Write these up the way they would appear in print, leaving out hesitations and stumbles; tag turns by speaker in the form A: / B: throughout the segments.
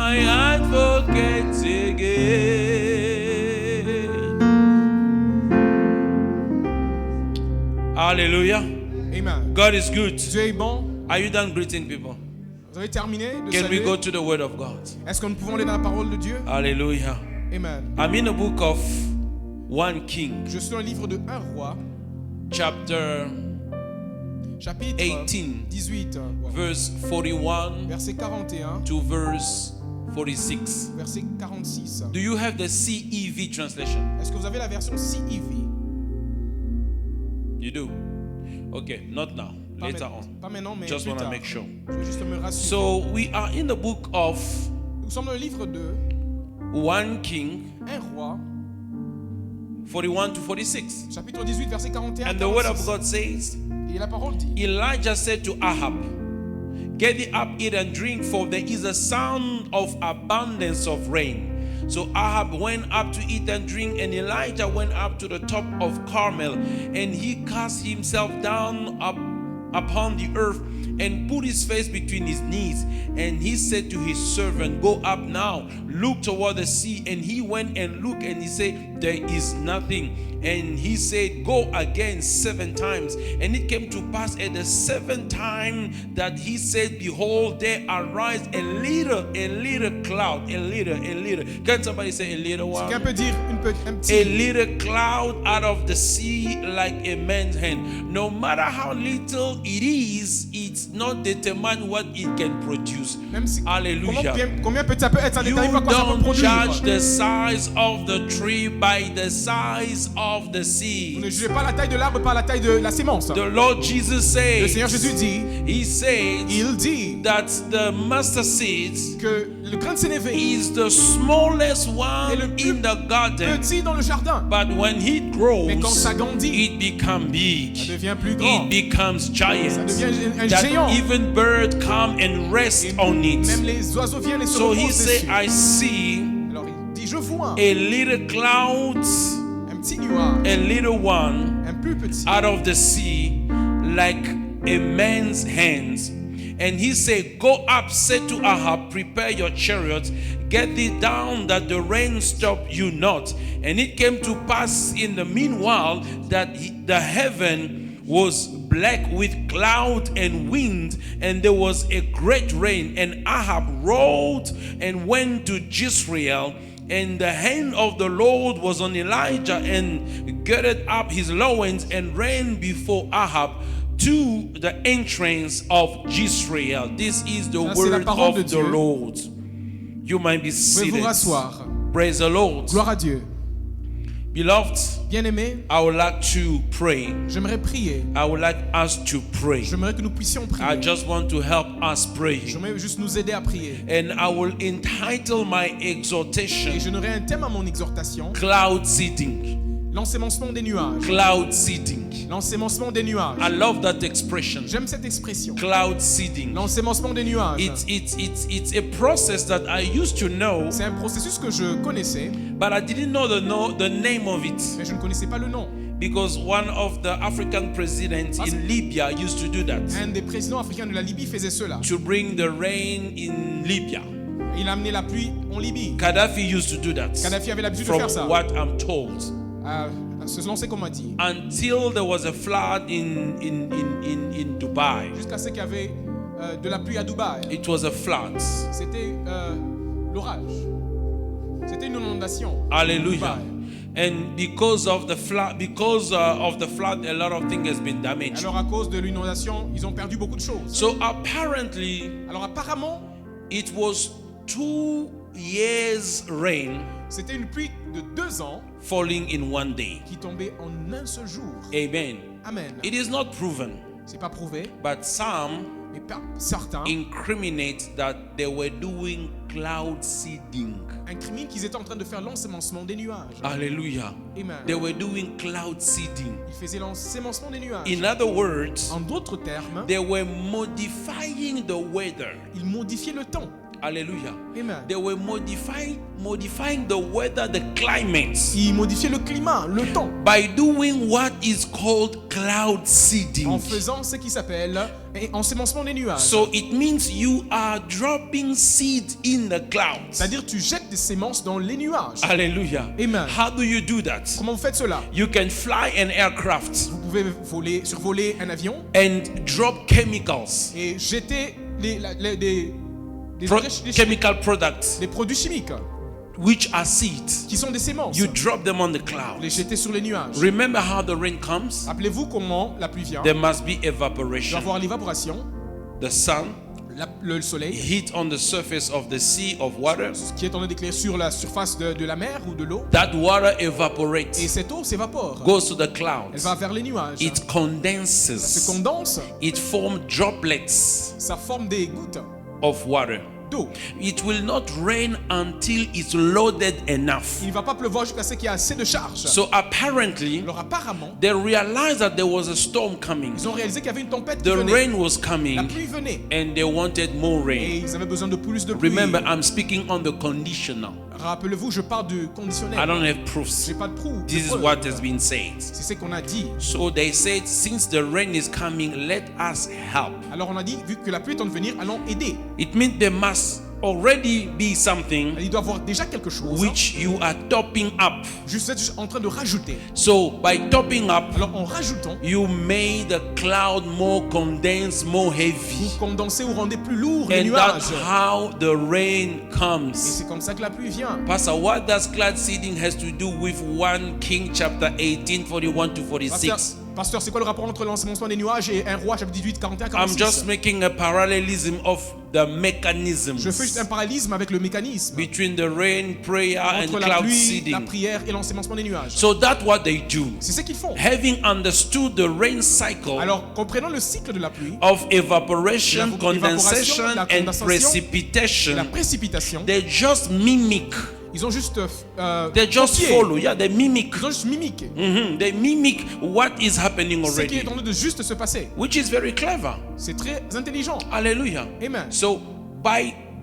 A: my advocate again. Hallelujah.
B: Amen.
A: God is good.
B: Dieu est bon.
A: Are you done greeting people?
B: Vous avez terminé de
A: Can we
B: saluer?
A: go to the word of God?
B: Est-ce que nous pouvons aller dans la parole de Dieu?
A: Hallelujah.
B: Amen.
A: I'm in the book of 1 King,
B: Je suis dans le livre de 1 roi,
A: chapter
B: chapitre
A: 18,
B: 18,
A: verse 41
B: verset 41,
A: to verse 46.
B: verset 46.
A: Do you have the CEV translation?
B: Est-ce que vous avez la version CEV?
A: You do? Okay, not now.
B: Pas
A: Later
B: maintenant,
A: on.
B: pas maintenant, mais
A: Just
B: plus
A: want to
B: tard.
A: make sure.
B: Je veux juste me rassurer.
A: So we are in the book of
B: Nous sommes dans le livre de
A: 1 King
B: 1 roi,
A: 41 to 46.
B: chapitre 18, verset 41.
A: And the word of
B: 46.
A: God says,
B: Et la parole dit,
A: Elijah said to Ahab, get thee up, eat and drink, for there is a sound of abundance of rain. So Ahab went up to eat and drink, and Elijah went up to the top of Carmel, and he cast himself down upon the earth and put his face between his knees. And he said to his servant, go up now, look toward the sea. And he went and looked, and he said, there is nothing. And he said, go again 7 times. And it came to pass at the 7th time that he said, behold, there arise a little cloud, a little. Can somebody say a little one?
B: quelqu'un peut dire un
A: A
B: petit,
A: little cloud out of the sea like a man's hand. No matter how little it is, it's not determined what it can produce.
B: même si,
A: Hallelujah.
B: combien petit ça peut être, ça
A: You
B: détermine pas quoi ça peut
A: don't
B: produire.
A: judge the size of the tree by the size of the
B: Vous ne
A: seed.
B: jugez pas la taille de l'arbre par la taille de la sémence.
A: The Lord Jesus
B: Le
A: says,
B: Seigneur Jésus dit,
A: He says
B: il dit
A: that the mustard seed
B: que le grain de sénévé
A: is the smallest
B: est
A: one
B: le plus
A: in the garden.
B: petit dans le jardin.
A: But when it grows,
B: Mais quand ça grandit,
A: it becomes big.
B: ça devient plus grand.
A: It becomes giant.
B: Ça devient un
A: That
B: géant.
A: even birds come and rest
B: Et
A: on it.
B: même les oiseaux viennent et se
A: So he
B: reposent
A: said,
B: dessus.
A: I see
B: Alors il dit, je vois
A: a little cloud,
B: un petit nuage,
A: a little one
B: un plus petit,
A: out of the sea, like a man's hands. And he said, go up, say to Ahab, prepare your chariots, get thee down, that the rain stop you not. And it came to pass in the meanwhile that the heaven was black with cloud and wind, and there was a great rain. And Ahab rode and went to Jezreel, and the hand of the Lord was on Elijah, and girded up his loins and ran before Ahab to the entrance of Jezreel. This is the
B: Ça, c'est la
A: word
B: parole de
A: of the
B: Dieu.
A: Lord. You might be
B: Vous pouvez
A: seated.
B: vous rasseoir.
A: Praise the Lord.
B: Gloire à Dieu.
A: Beloved,
B: Bien-aimés,
A: I would like to pray.
B: j'aimerais prier.
A: I would like us to pray.
B: J'aimerais que nous puissions
A: I
B: prier.
A: just want to help us pray.
B: J'aimerais juste nous aider à prier.
A: And I will entitle my
B: Et
A: exhortation
B: je donnerai un thème à mon exhortation.
A: Cloud Seeding.
B: L'ensemencement des nuages.
A: Cloud Seeding.
B: L'ensemencement des nuages.
A: I love that expression.
B: J'aime cette expression.
A: Cloud Seeding.
B: L'ensemencement des nuages.
A: It's a process that I used to know,
B: C'est un processus que je connaissais,
A: but I didn't know the name of it.
B: mais je ne connaissais pas le nom.
A: Because one of the African presidents in Libya used to do that.
B: Un des présidents africains de la Libye faisait cela.
A: To bring the rain in Libya.
B: Il a amené la pluie en Libye.
A: Gaddafi used to do that.
B: Kadhafi avait l'habitude de
A: From
B: faire ça.
A: what I'm told.
B: Se lancer comme on dit.
A: Until there was a flood in Dubai.
B: Jusqu'à ce qu'il y avait de la pluie à Dubaï.
A: It was a flood.
B: C'était l'orage. C'était une inondation.
A: Hallelujah.
B: Dubaï.
A: And because of the flood, a lot of things has been damaged.
B: Alors à cause de l'inondation, ils ont perdu beaucoup de choses.
A: So apparently,
B: Alors apparemment,
A: it was 2 years rain
B: c'était une pluie de 2 ans
A: falling in one day.
B: qui tombait en un seul jour.
A: Amen.
B: Amen.
A: It is not proven,
B: C'est pas prouvé,
A: but some
B: mais certains
A: incriminate that they were doing cloud seeding.
B: incriminent qu'ils étaient en train de faire l'ensemencement des nuages.
A: Hallelujah.
B: Amen.
A: They were doing cloud seeding.
B: Ils faisaient l'ensemencement des nuages.
A: In other words,
B: En d'autres termes,
A: they were modifying the weather
B: ils modifiaient le temps
A: Hallelujah.
B: Amen.
A: They were modifying the weather, the climate,
B: Ils modifiaient le climat, le temps,
A: by doing what is called cloud seeding.
B: en faisant ce qui s'appelle ensemencement des nuages.
A: So it means you are dropping seeds in the clouds.
B: C'est-à-dire tu jettes des semences dans les nuages.
A: Hallelujah.
B: Amen.
A: How do you do that?
B: Comment vous faites cela?
A: You can fly an aircraft
B: Vous pouvez survoler un avion
A: and drop chemicals,
B: et jeter des
A: chemical products,
B: des produits chimiques
A: which are seeds.
B: qui sont des semences.
A: You drop them on the
B: Les
A: clouds.
B: jeter sur les nuages.
A: Remember how the rain comes?
B: Rappelez-vous comment la pluie vient.
A: There must be
B: Il doit y
A: evaporation.
B: avoir l'évaporation,
A: The sun
B: le soleil
A: heat on the surface of the sea of water.
B: qui est en train d'éclairer sur la surface de la mer ou de l'eau.
A: That water
B: Et
A: evaporates,
B: cette eau s'évapore.
A: goes to the
B: Elle
A: clouds.
B: va vers les nuages.
A: It
B: Ça se
A: condenses.
B: condense.
A: It forms droplets
B: Ça forme des gouttes
A: of water.
B: d'eau.
A: It will not rain until it's loaded enough.
B: Il ne va pas pleuvoir jusqu'à ce qu'il y ait assez de charge.
A: So apparently,
B: Alors apparemment,
A: they realized that there was a storm coming.
B: ils ont réalisé qu'il y avait une tempête qui
A: The
B: venait.
A: rain was
B: La
A: coming
B: pluie venait.
A: and they wanted more
B: Et
A: rain.
B: ils avaient besoin de plus de pluie.
A: Remember, I'm speaking on the conditional.
B: Rappelez-vous, je parle du
A: I
B: conditionnel.
A: don't have proofs.
B: J'ai pas de preuve.
A: This is what has been said.
B: C'est ce qu'on a dit.
A: So they said, since the rain is coming, let us help.
B: Alors on a dit, vu que la pluie est en train de venir, allons aider.
A: It means there must already be something
B: Il doit y avoir déjà quelque chose.
A: which you are topping up.
B: Juste être en train de rajouter.
A: So by topping up,
B: Alors en rajoutant,
A: you made the cloud more condensed, more
B: vous
A: heavy.
B: condensez ou rendez plus lourd les
A: And
B: nuages.
A: that's how the rain
B: Et
A: comes.
B: c'est comme ça que la pluie vient.
A: Pastor, what does cloud seeding has to do with 1 King chapter 18, 41 to 46?
B: Pasteur, c'est quoi le rapport entre l'ensemencement des nuages et 1 Roi chapitre 18, 41,
A: I'm
B: 46?
A: just making a parallelism of the mechanisms
B: Je fais juste un parallélisme avec le mécanisme
A: between the rain, prayer, and
B: entre la
A: cloud
B: pluie, la
A: seeding.
B: prière et l'ensemencement des nuages.
A: So that's what they do.
B: C'est ce qu'ils font.
A: Having understood the rain cycle
B: Alors, comprenant le cycle de la pluie,
A: of evaporation,
B: l'évaporation,
A: condensation,
B: la
A: and
B: condensation,
A: precipitation,
B: la précipitation,
A: they just mimic.
B: ils ont juste
A: They just
B: copié.
A: follow. Yeah, they mimic.
B: Ils ont juste mimiqué
A: They mimic what is happening
B: ce qui est
A: already,
B: en train de juste se passer.
A: which is very clever.
B: C'est très intelligent.
A: Hallelujah.
B: Amen.
A: So,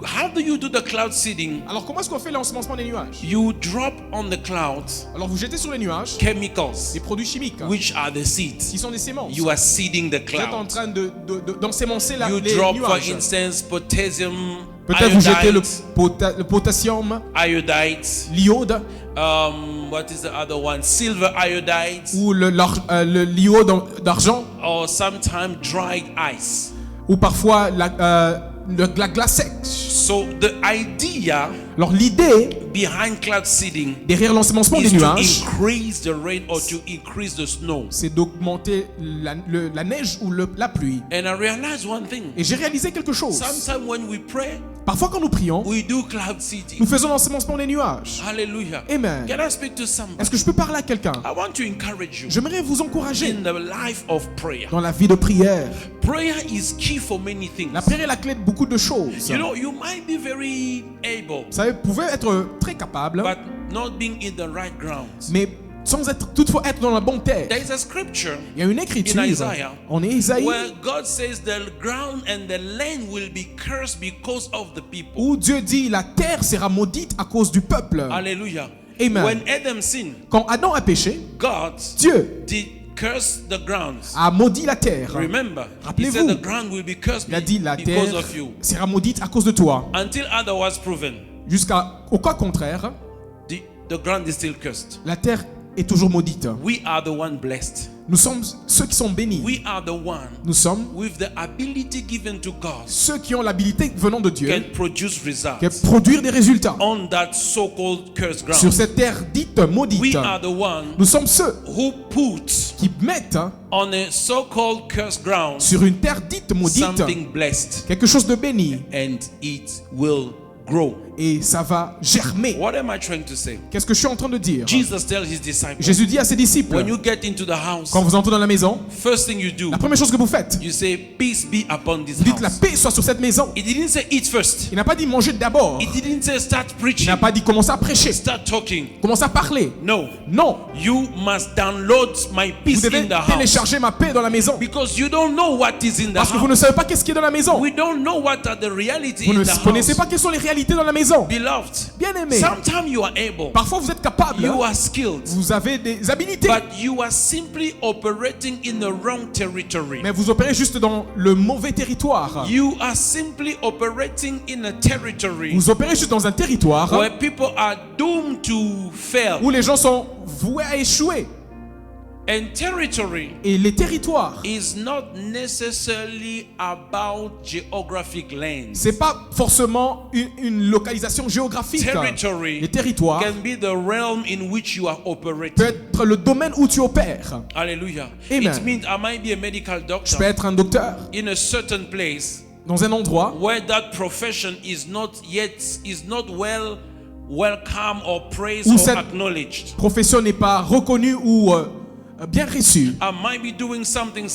A: how do you do the cloud seeding?
B: Alors, comment est-ce qu'on fait l'ensemencement des nuages?
A: You drop on the clouds
B: Alors, vous jetez sur les nuages
A: chemicals,
B: des produits chimiques
A: which are the seeds.
B: qui sont des semences.
A: You are seeding the
B: Vous êtes en
A: clouds.
B: train d'ensemencer
A: You
B: les
A: drop, for
B: nuages.
A: instance, potassium
B: Peut-être vous jetez
A: iodide,
B: le potassium,
A: iodide,
B: l'iode
A: what is the other one? Silver iodide,
B: ou l'iode d'argent,
A: or sometimes dried ice.
B: ou parfois la glace sèche.
A: So the idea
B: Alors l'idée
A: behind cloud seeding
B: derrière l'ensemencement
A: is
B: des
A: to
B: nuages,
A: increase the rain or to increase the snow.
B: c'est d'augmenter la neige ou la pluie.
A: And I realized one thing.
B: Et j'ai réalisé quelque chose.
A: Sometimes when we pray,
B: Parfois quand nous prions,
A: we do cloud
B: nous
A: seeding.
B: faisons l'ensemencement des nuages.
A: Hallelujah.
B: Amen.
A: Can I speak to somebody?
B: Est-ce que je peux parler à quelqu'un?
A: I want to encourage you
B: J'aimerais vous encourager
A: in the life of prayer.
B: dans la vie de prière.
A: Prayer is key for many things.
B: La prière est la clé de beaucoup de choses.
A: You know, you might be very able,
B: Vous savez, vous pouvez être très capable,
A: but not being in the right ground.
B: mais sans toutefois être dans la bonne terre.
A: There is a scripture
B: Il y a une écriture
A: in Isaiah
B: en Isaïe
A: where God says the ground and the land will be cursed because of the people.
B: où Dieu dit la terre sera maudite à cause du peuple.
A: Hallelujah.
B: Amen.
A: When Adam sinned,
B: Quand Adam a péché,
A: God
B: Dieu
A: did curse the grounds.
B: a maudit la terre.
A: Remember, He
B: Rappelez-vous,
A: said the ground will be cursed
B: Il a dit la
A: because
B: terre
A: of you.
B: sera maudite à cause de toi.
A: Until otherwise proven,
B: Jusqu'au cas contraire,
A: the ground is still cursed.
B: la terre est toujours maudite.
A: We are the one blessed.
B: Nous sommes ceux qui sont bénis.
A: We are the one
B: Nous sommes
A: with the ability given to God
B: ceux qui ont l'habilité venant de Dieu
A: can produce
B: de
A: results
B: produire des résultats
A: on that so-called cursed
B: sur
A: ground.
B: cette terre dite
A: We
B: maudite.
A: are the one
B: Nous sommes ceux
A: who put
B: qui mettent
A: on a so-called cursed ground
B: sur une terre dite maudite
A: something blessed,
B: quelque chose de béni
A: and it will grow.
B: et ça va germer.
A: What am I trying to say?
B: Qu'est-ce que je suis en train de dire?
A: Jesus tells his disciples,
B: Jésus dit à ses disciples,
A: when you get into the house,
B: quand vous entrez dans la maison,
A: first thing you do,
B: la première chose que vous faites,
A: you say, peace be upon this
B: vous dites la
A: house.
B: paix soit sur cette maison.
A: He didn't say eat first.
B: Il n'a pas dit manger d'abord.
A: He didn't say start
B: Il
A: preaching,
B: n'a pas dit commencer à prêcher,
A: start talking.
B: commencer à parler.
A: No.
B: Non,
A: You must download my
B: vous
A: peace
B: devez
A: in the house.
B: télécharger ma paix dans la maison.
A: Because you don't know what is in the
B: Parce que vous ne
A: house.
B: savez pas qu'est-ce qui est dans la maison.
A: We don't know what are the reality
B: Vous
A: in
B: ne
A: the
B: connaissez
A: house.
B: pas quelles sont les réalités dans la maison.
A: Beloved,
B: Bien aimé,
A: sometimes you are able,
B: parfois vous êtes capable,
A: you are skilled,
B: vous avez des habilités,
A: but you are simply operating in the wrong territory.
B: mais vous opérez juste dans le mauvais territoire.
A: You are simply operating in a territory
B: Vous opérez juste dans un territoire
A: where people are doomed to fail.
B: où les gens sont voués à échouer.
A: And territory
B: Et les territoires,
A: is not necessarily about geographic lanes.
B: c'est pas forcément une localisation géographique.
A: Territory
B: Les territoires
A: can be the realm in which you are
B: peut
A: operating.
B: être le domaine où tu opères.
A: Hallelujah.
B: Amen.
A: It means I might be a medical
B: Je
A: doctor
B: peux être un docteur
A: in a certain place
B: dans un endroit
A: where that profession is not welcome or praised
B: Où
A: or
B: cette-
A: acknowledged.
B: profession n'est pas reconnue ou bien reçue.
A: I might be doing something,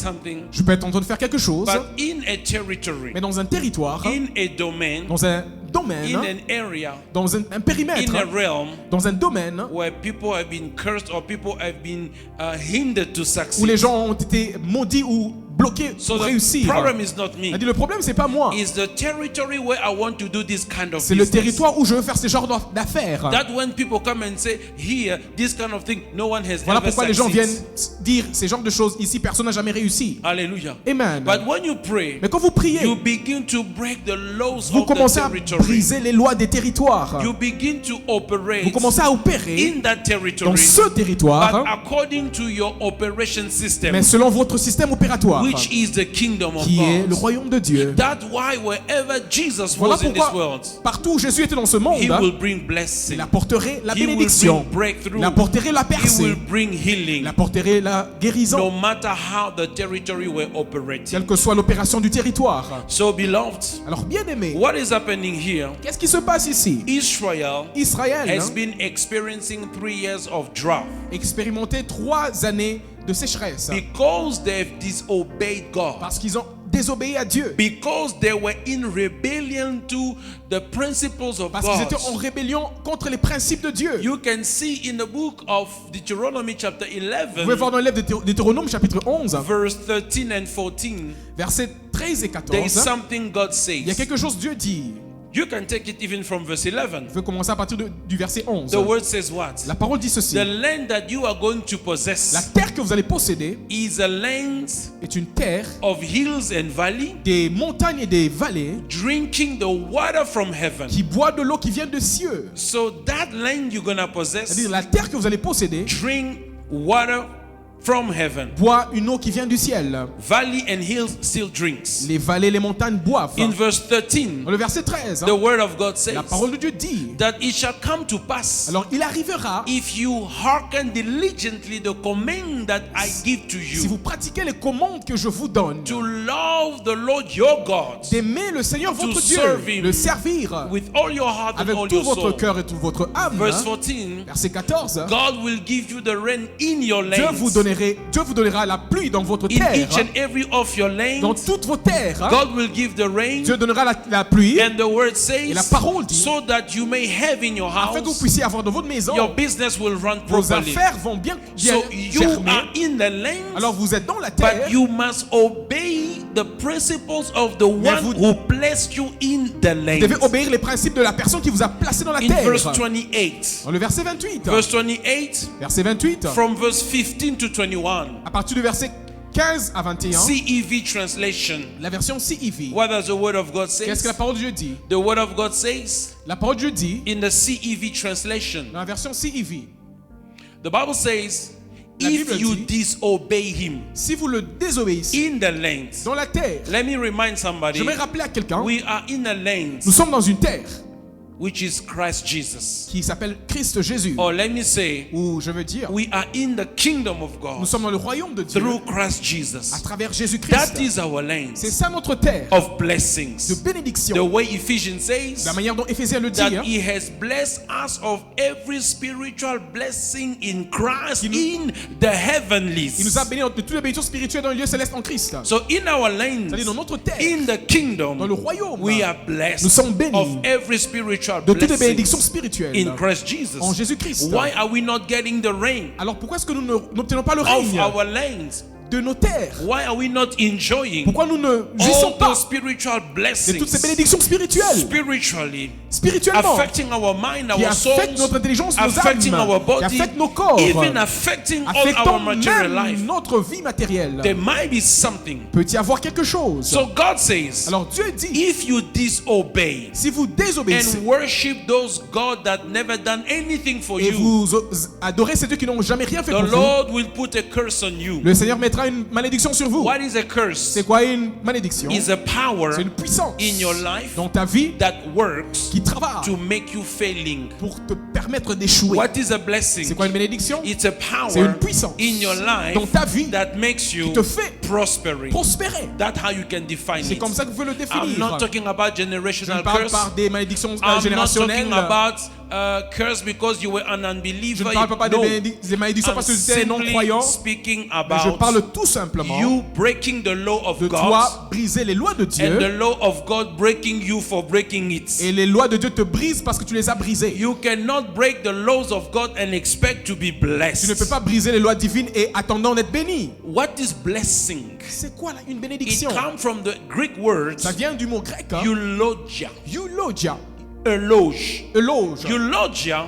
B: Je peux être en train de faire quelque chose,
A: but in a territory,
B: mais dans un territoire,
A: in a domain,
B: dans un
A: in
B: domaine,
A: an area,
B: dans un périmètre,
A: in a realm
B: dans un domaine
A: where people have been cursed or people have been hindered to
B: où
A: succeed.
B: les gens ont été maudits ou bloqués
A: So
B: pour
A: the
B: réussir.
A: problem is not me.
B: Elle dit, le problème c'est pas moi,
A: It's the territory where I want to do this kind of
B: c'est le
A: business.
B: territoire où je veux faire ce genre d'affaires.
A: That when people come and say, here, this kind of thing, no one has
B: Voilà
A: ever
B: pourquoi les gens
A: succeeded.
B: viennent dire ces genres de choses. Ici, personne n'a jamais réussi.
A: Hallelujah.
B: Amen.
A: But when you pray,
B: Mais quand vous priez,
A: you begin to break the laws
B: vous
A: of the
B: commencez à
A: territory.
B: briser les lois des territoires.
A: You begin to operate
B: Vous commencez à opérer
A: in that
B: dans
A: territory,
B: ce
A: but
B: territoire,
A: according to your operation system,
B: mais selon votre système opératoire,
A: which is the kingdom of
B: qui est le
A: God.
B: royaume de Dieu.
A: That's why wherever Jesus
B: Voilà
A: was in this
B: pourquoi
A: world,
B: partout où Jésus était dans ce monde,
A: he will bring blessing.
B: il apporterait la
A: He will
B: bénédiction,
A: bring breakthrough.
B: il apporterait la
A: He will
B: percée,
A: bring healing.
B: il apporterait la
A: No
B: guérison,
A: matter how the territory were operating.
B: quelle que soit l'opération du territoire.
A: So, beloved,
B: Alors bien aimé,
A: what is happening here?
B: qu'est-ce qui se passe ici?
A: Israel
B: Israël
A: has been experiencing 3 years of drought
B: expérimenté 3 années de sécheresse
A: because they've disobeyed God.
B: parce qu'ils ont désobéi à Dieu,
A: Because they were in rebellion to the principles of
B: parce qu'ils
A: God.
B: étaient en rébellion contre les principes de Dieu.
A: You can see in the book of Deuteronomy chapter
B: Vous pouvez voir
A: 11,
B: dans le livre de Deutéronome chapitre 11,
A: verse 13 and 14,
B: versets 13 et
A: there is
B: 14.
A: something God
B: Il y a
A: says.
B: quelque chose Dieu dit.
A: You can take it even from verse 11.
B: Je vais commencer à partir du verset 11.
A: The word says what?
B: La parole dit ceci.
A: The land that you are going to
B: La
A: possess
B: terre que vous allez posséder
A: is a land
B: est une terre
A: of hills and valley,
B: des montagnes et des vallées
A: drinking the water from heaven.
B: qui boit de l'eau qui vient de cieux.
A: So that land you're gonna possess,
B: C'est-à-dire la terre que vous allez posséder
A: drink water from heaven.
B: boit une eau qui vient du ciel.
A: Valley and hills still drinks.
B: Les vallées, les montagnes boivent.
A: In verse 13,
B: Dans le verset 13,
A: the word of God says
B: la parole de Dieu dit,
A: that it shall come to pass
B: alors il arrivera,
A: if you hearken diligently the command that I give to
B: si
A: you,
B: vous pratiquez les commandes que je vous donne,
A: to love the Lord your God
B: d'aimer le Seigneur votre Dieu,
A: serve him
B: le servir
A: with all your heart and
B: avec
A: all
B: tout
A: your
B: votre
A: soul.
B: cœur et toute votre âme.
A: Verse 14,
B: Verset 14,
A: God will give you the rain in your
B: Dieu vous
A: lands,
B: donnera la pluie dans votre
A: in
B: terre,
A: each and every of your
B: dans
A: lands.
B: toutes vos terres.
A: God will give the rain,
B: Dieu donnera la pluie,
A: and the word
B: et la
A: says,
B: parole dit,
A: so that you may have in your
B: afin que vous
A: house,
B: puissiez avoir dans votre maison,
A: your business will run
B: vos
A: properly.
B: affaires vont bien
A: So you
B: germer.
A: are in the land,
B: Alors vous êtes dans la terre,
A: but you must obey the principles of the one
B: vous-
A: who placed you in the
B: vous
A: land.
B: devez obéir les principes de la personne qui vous a placé dans la
A: In
B: terre.
A: verse 28,
B: Dans le verset 28,
A: verse 28,
B: verset 28,
A: from verse 15 to 21,
B: à partir du verset 15 à 21,
A: CEV translation.
B: la version CEV.
A: What does the word of God
B: Qu'est-ce
A: say?
B: que la parole de Dieu dit?
A: The word of God says
B: La parole de Dieu dit,
A: in the CEV translation,
B: dans la version CEV,
A: the Bible says,
B: La
A: if
B: Bible
A: you
B: dit-
A: disobey him
B: si vous le désobéissez
A: in the land,
B: dans la terre,
A: let me remind somebody,
B: je vais rappeler à quelqu'un,
A: we are in a land
B: nous sommes dans une terre
A: which is Christ Jesus.
B: qui s'appelle Christ Jésus.
A: Or let me say,
B: Ou je veux dire,
A: we are in the kingdom of
B: nous
A: God
B: sommes dans le royaume de Dieu
A: through Christ
B: à
A: Jesus.
B: travers Jésus-Christ.
A: That is our lane
B: C'est ça notre terre
A: of
B: de
A: blessings. The
B: bénédiction.
A: way Ephesians says
B: La manière dont Éphésiens le dit,
A: that
B: hein,
A: he has blessed us of every spiritual blessing in Christ in the
B: il nous a
A: heavenlies.
B: bénis de toutes les bénédictions spirituelles dans les lieux célestes en Christ.
A: So in our lanes,
B: C'est-à-dire dans notre terre,
A: in the kingdom,
B: dans le royaume,
A: we are blessed
B: nous sommes bénis
A: of every spiritual
B: de toutes les bénédictions
A: blessing
B: spirituelles
A: in Christ Jesus.
B: en Jésus-Christ.
A: Why are we not getting the rain
B: Alors pourquoi est-ce que nous n'obtenons pas le
A: of
B: règne
A: our lanes?
B: de nos terres?
A: Why are we not enjoying
B: Pourquoi nous ne jouissons
A: all
B: pas
A: those spiritual
B: de toutes ces
A: blessings
B: bénédictions spirituelles,
A: spiritually,
B: spirituellement,
A: affecting our mind,
B: qui
A: our
B: affectent
A: souls,
B: notre intelligence, nos
A: affecting
B: âmes,
A: our
B: qui
A: body,
B: affectent nos corps,
A: even affecting all
B: affectant
A: our material
B: même
A: life?
B: notre vie matérielle?
A: There might be something.
B: Peut y avoir quelque chose?
A: So God says,
B: Alors Dieu dit,
A: if you disobey
B: si vous désobéissez
A: and worship those God that never done anything for
B: et
A: you,
B: vous adorez ces dieux qui n'ont jamais rien fait
A: the
B: pour vous,
A: Lord will put a curse on you.
B: le Seigneur mettra une malédiction sur vous.
A: What is a curse?
B: C'est quoi une malédiction?
A: Is a power
B: C'est une puissance
A: in your life
B: dans ta vie
A: that works
B: qui travaille
A: to make you failing.
B: pour te permettre d'échouer.
A: What is a blessing?
B: C'est quoi une bénédiction?
A: It's a
B: C'est une
A: power
B: puissance
A: in your life
B: dans ta vie
A: that makes you
B: qui te fait
A: prospering.
B: prospérer.
A: That's how you can define
B: C'est
A: it.
B: comme ça que vous pouvez le
A: I'm
B: définir.
A: not talking about
B: Je ne
A: generational
B: parle
A: curse.
B: pas des malédictions
A: I'm not
B: générationnelles.
A: talking about curse because you were an
B: Je
A: unbeliever.
B: ne parle pas
A: No.
B: des malédictions
A: I'm
B: parce que tu étais
A: simply
B: non-croyant.
A: speaking
B: Mais je parle
A: about
B: tout simplement
A: you breaking the law of
B: de
A: God
B: toi briser les lois de
A: and
B: Dieu.
A: the law of God breaking you for breaking it.
B: Et les lois de Dieu te brisent parce que tu les as brisées.
A: You cannot break the laws of God and expect to be
B: Tu ne peux
A: blessed.
B: pas briser les lois divines et attendant d'être béni.
A: What is blessing?
B: C'est quoi là une
A: It
B: bénédiction?
A: comes from the Greek word
B: Ça vient du mot grec, hein?
A: eulogia.
B: Eulogia.
A: Eloge.
B: Eloge.
A: Eulogia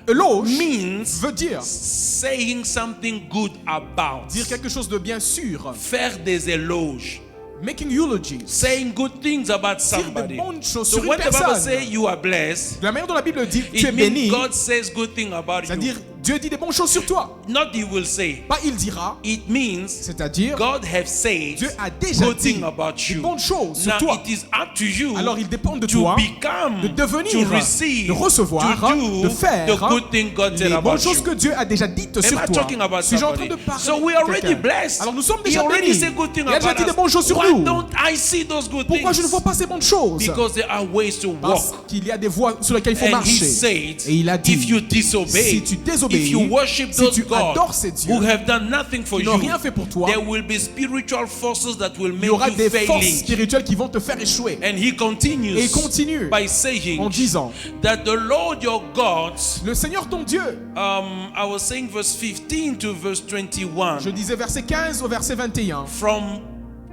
B: Eloge
A: means
B: veut dire
A: saying something good about.
B: dire quelque chose de bien sûr.
A: Faire des éloges.
B: Making eulogies.
A: Saying good things about
B: Dire de
A: somebody.
B: bonnes choses
A: So
B: sur une
A: when the Bible
B: personne.
A: says you are blessed,
B: De la manière dont la Bible dit tu es
A: it means
B: béni,
A: God says good things about
B: c'est-à-dire
A: you.
B: Dieu dit des bonnes choses sur toi.
A: Not he will say.
B: Pas il dira,
A: It means
B: c'est-à-dire
A: God have said
B: Dieu a déjà
A: good
B: dit
A: things about
B: des
A: you.
B: bonnes choses sur
A: Now
B: toi.
A: it is up to you
B: Alors il dépend de
A: to
B: toi
A: become,
B: de devenir,
A: to receive,
B: de recevoir,
A: to do
B: de faire
A: the good thing God said
B: les bonnes
A: about
B: choses
A: you.
B: que Dieu a déjà dites
A: Am
B: sur
A: I
B: toi.
A: talking about
B: Suis-je en train
A: somebody?
B: de parler
A: So we are
B: de
A: already
B: quelqu'un?
A: blessed.
B: Alors nous sommes
A: He
B: déjà
A: already
B: bénis.
A: said good things
B: Il a déjà
A: about
B: dit des
A: us.
B: bonnes choses sur
A: Why
B: nous.
A: don't I see those good
B: Pourquoi je ne
A: things?
B: vois pas ces bonnes choses?
A: Because there are ways to
B: Parce
A: walk.
B: qu'il y a des voies sur lesquelles il faut
A: And he
B: marcher.
A: said,
B: Et il a dit,
A: if you disobey,
B: si tu désobéis,
A: if you worship
B: si
A: those
B: tu
A: gods
B: adores ces dieux
A: who have done nothing for
B: qui
A: you,
B: n'ont rien fait pour toi,
A: there will be spiritual forces that will
B: il
A: make
B: y aura
A: you
B: des forces
A: failing.
B: spirituelles qui vont te faire échouer.
A: And he continues
B: Et il continue
A: by saying
B: en disant,
A: that the Lord your God,
B: le Seigneur ton Dieu,
A: I was saying verse 15 to verse 21
B: je disais verset 15 au verset 21,
A: from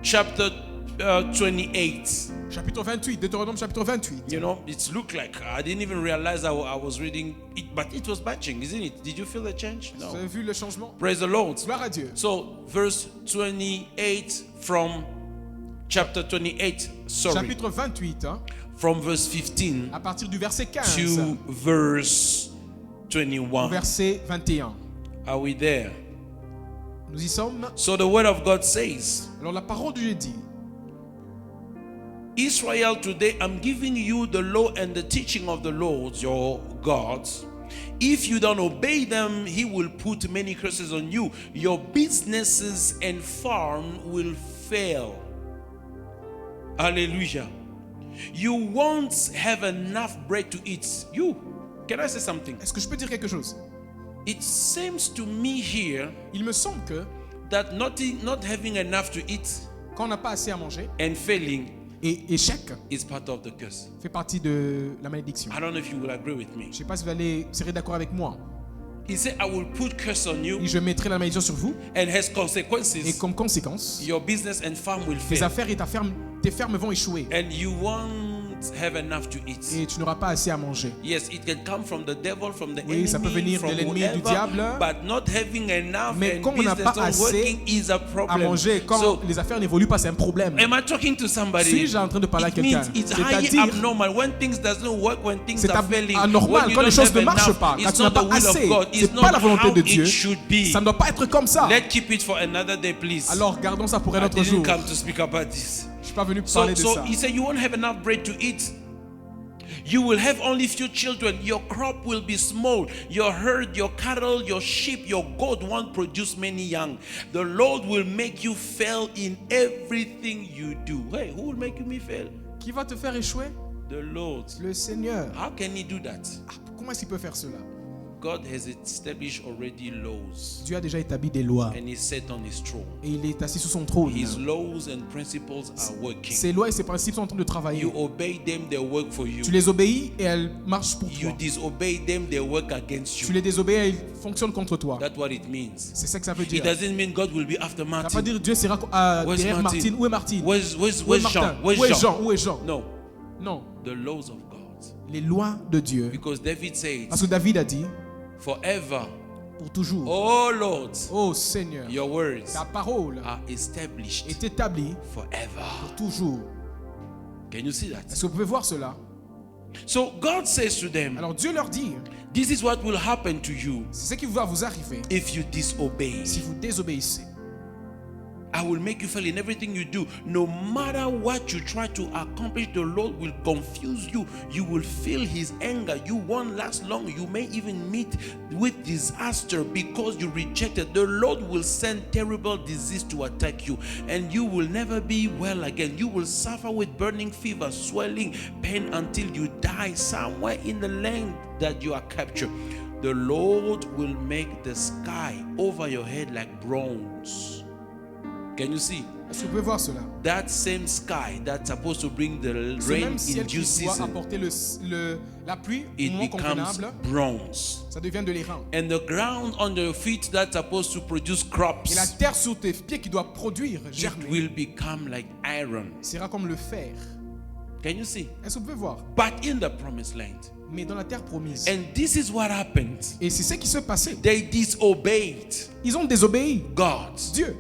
A: chapter 28.
B: chapitre 28, Deutéronome chapitre 28.
A: You know, it looked like I didn't even realize I was reading it, but it was matching, isn't it? Did you feel the change?
B: Vous
A: No.
B: avez vu le changement?
A: Praise the Lord.
B: Gloire à Dieu.
A: So, verse 28 from chapter 28, sorry,
B: Chapitre 28, hein,
A: from verse 15
B: à partir du verset 15
A: to verse
B: au
A: 21.
B: verset 21.
A: Are we there?
B: Nous y sommes.
A: So, the word of God says,
B: Alors la parole de Dieu dit,
A: Israel, today I'm giving you the law and the teaching of the Lord your God. If you don't obey them, he will put many curses on you. Your businesses and farm will fail. Hallelujah. You won't have enough bread to eat. Can I say something?
B: est-ce que je peux dire quelque chose?
A: It seems to me here
B: Il me semble que
A: that not having enough to eat
B: quand on n'a pas assez à manger,
A: and failing
B: et échec
A: is part of the curse.
B: fait partie de la malédiction.
A: I don't know if you will agree with me.
B: Je ne sais pas si vous allez serez d'accord avec moi.
A: He said, I will put curse on you,
B: Et je mettrai la malédiction sur vous
A: and has
B: et
A: consequences.
B: comme conséquence,
A: Your business and farm will
B: tes
A: fail,
B: affaires et tes fermes vont échouer
A: and you won't have enough to eat.
B: et tu n'auras pas assez à manger.
A: Yes, it can come from the devil, from the
B: Oui, ça peut
A: enemy,
B: venir de
A: from
B: l'ennemi, du
A: whoever,
B: diable.
A: but not having enough
B: Mais
A: and
B: quand on n'a
A: business
B: pas
A: not
B: assez
A: working is a
B: À
A: problem.
B: manger, quand
A: So,
B: les affaires n'évoluent pas, c'est un problème.
A: am I talking to somebody?
B: Suis-je en train de parler à
A: It
B: quelqu'un?
A: means it's highly
B: C'est-à-dire,
A: abnormal when things doesn't work, when things
B: c'est
A: are failing,
B: anormal
A: when you
B: quand les
A: don't
B: choses
A: have
B: ne marchent
A: enough.
B: pas, quand
A: It's
B: tu n'as
A: not
B: pas
A: the will of
B: assez.
A: God.
B: C'est
A: It's
B: pas
A: not
B: la volonté
A: how
B: de
A: it
B: Dieu.
A: should be.
B: Ça ne doit pas être comme ça.
A: Let's keep it for another day, please.
B: Alors gardons ça pour un
A: I
B: autre jour.
A: didn't come to speak about this.
B: Je suis pas venu
A: So,
B: parler de
A: so
B: ça.
A: he said, you won't have enough bread to eat. You will have only few children. Your crop will be small. Your herd, your cattle, your sheep, your goat won't produce many young. The Lord will make you fail in everything you do. Hey, who will make me fail?
B: Qui va te faire échouer?
A: The Lord.
B: Le Seigneur.
A: How can he do that?
B: Comment est-ce qu'il peut faire cela?
A: God has established already laws,
B: Dieu a déjà établi des lois
A: and he's set on his throne.
B: et il est assis sur son trône.
A: His laws and principles are working.
B: Ses lois et ses principes sont en train de
A: You
B: travailler.
A: obey them, they work for you.
B: Tu les obéis et elles marchent pour
A: You
B: toi.
A: disobey them, they work against
B: Tu
A: you.
B: les désobéis et ils fonctionnent contre toi.
A: That's what it means.
B: C'est ça que ça veut
A: It
B: dire.
A: doesn't mean God will be after
B: Ça ne veut pas
A: Martin.
B: dire Dieu sera
A: Where's
B: derrière
A: Martin?
B: Martine. Où est Martine?
A: Where's
B: Où est
A: Jean?
B: Martin?
A: Where's
B: Où est
A: Jean?
B: Jean? Où est Jean?
A: No,
B: Non.
A: the laws of God.
B: Les lois de Dieu.
A: Because David says,
B: Parce que David a dit,
A: forever,
B: pour toujours,
A: oh Lord,
B: ô Seigneur,
A: your words
B: ta parole
A: are established
B: est établie
A: forever.
B: pour toujours.
A: Can you see that?
B: Est-ce que vous pouvez voir cela?
A: So God says to them,
B: Alors Dieu leur dit,
A: this is what will happen to you
B: c'est ce qui va vous arriver
A: if you disobey.
B: si vous désobéissez.
A: I will make you fail in everything you do. No matter what you try to accomplish, the Lord will confuse you. You will feel his anger. You won't last long. You may even meet with disaster because you rejected. The Lord will send terrible disease to attack you, and you will never be well again. You will suffer with burning fever, swelling, pain until you die somewhere in the land that you are captured. The Lord will make the sky over your head like bronze. Can you see?
B: Est-ce que vous pouvez voir cela?
A: That same sky that's supposed to bring the
B: Ce
A: rain
B: même
A: in
B: ciel
A: due
B: qui doit
A: season,
B: apporter la pluie au
A: it
B: moment
A: becomes
B: convenable,
A: bronze.
B: ça devient de l'airain.
A: And the ground under your feet that's supposed to produce
B: Et la
A: crops,
B: terre sous tes pieds qui doit produire,
A: it
B: germer,
A: will become like iron.
B: sera comme le fer.
A: Can you see?
B: Est-ce que vous pouvez voir?
A: But in the promised land.
B: Mais dans la terre promise.
A: And this is what happened.
B: Et c'est ce qui se passait.
A: They disobeyed
B: Ils ont désobéi
A: God.
B: Dieu.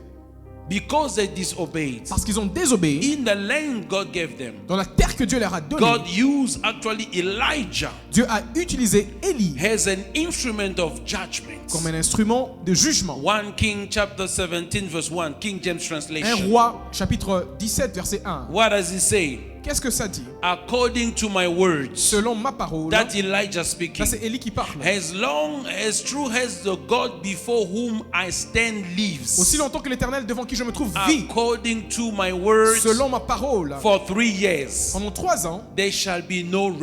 A: Because they disobeyed,
B: Parce qu'ils ont désobéi
A: in the land God gave them,
B: dans la terre que Dieu leur a donnée.
A: God used actually Elijah
B: Dieu a utilisé Élie
A: as an instrument of judgment.
B: comme un instrument de jugement.
A: 1 King chapter 17 verse 1, King James
B: 1
A: translation.
B: Roi chapitre 17 verset 1.
A: What does it say?
B: Qu'est-ce que ça dit?
A: According to my words,
B: Selon ma parole,
A: that Elijah
B: ça
A: speaking,
B: c'est Élie qui parle.
A: as long as true as the God before whom I stand
B: Aussi
A: lives,
B: longtemps que l'Éternel devant qui je me trouve vit,
A: according to my words,
B: selon ma parole,
A: for 3 years
B: pendant 3 ans,
A: there shall be no
B: il n'y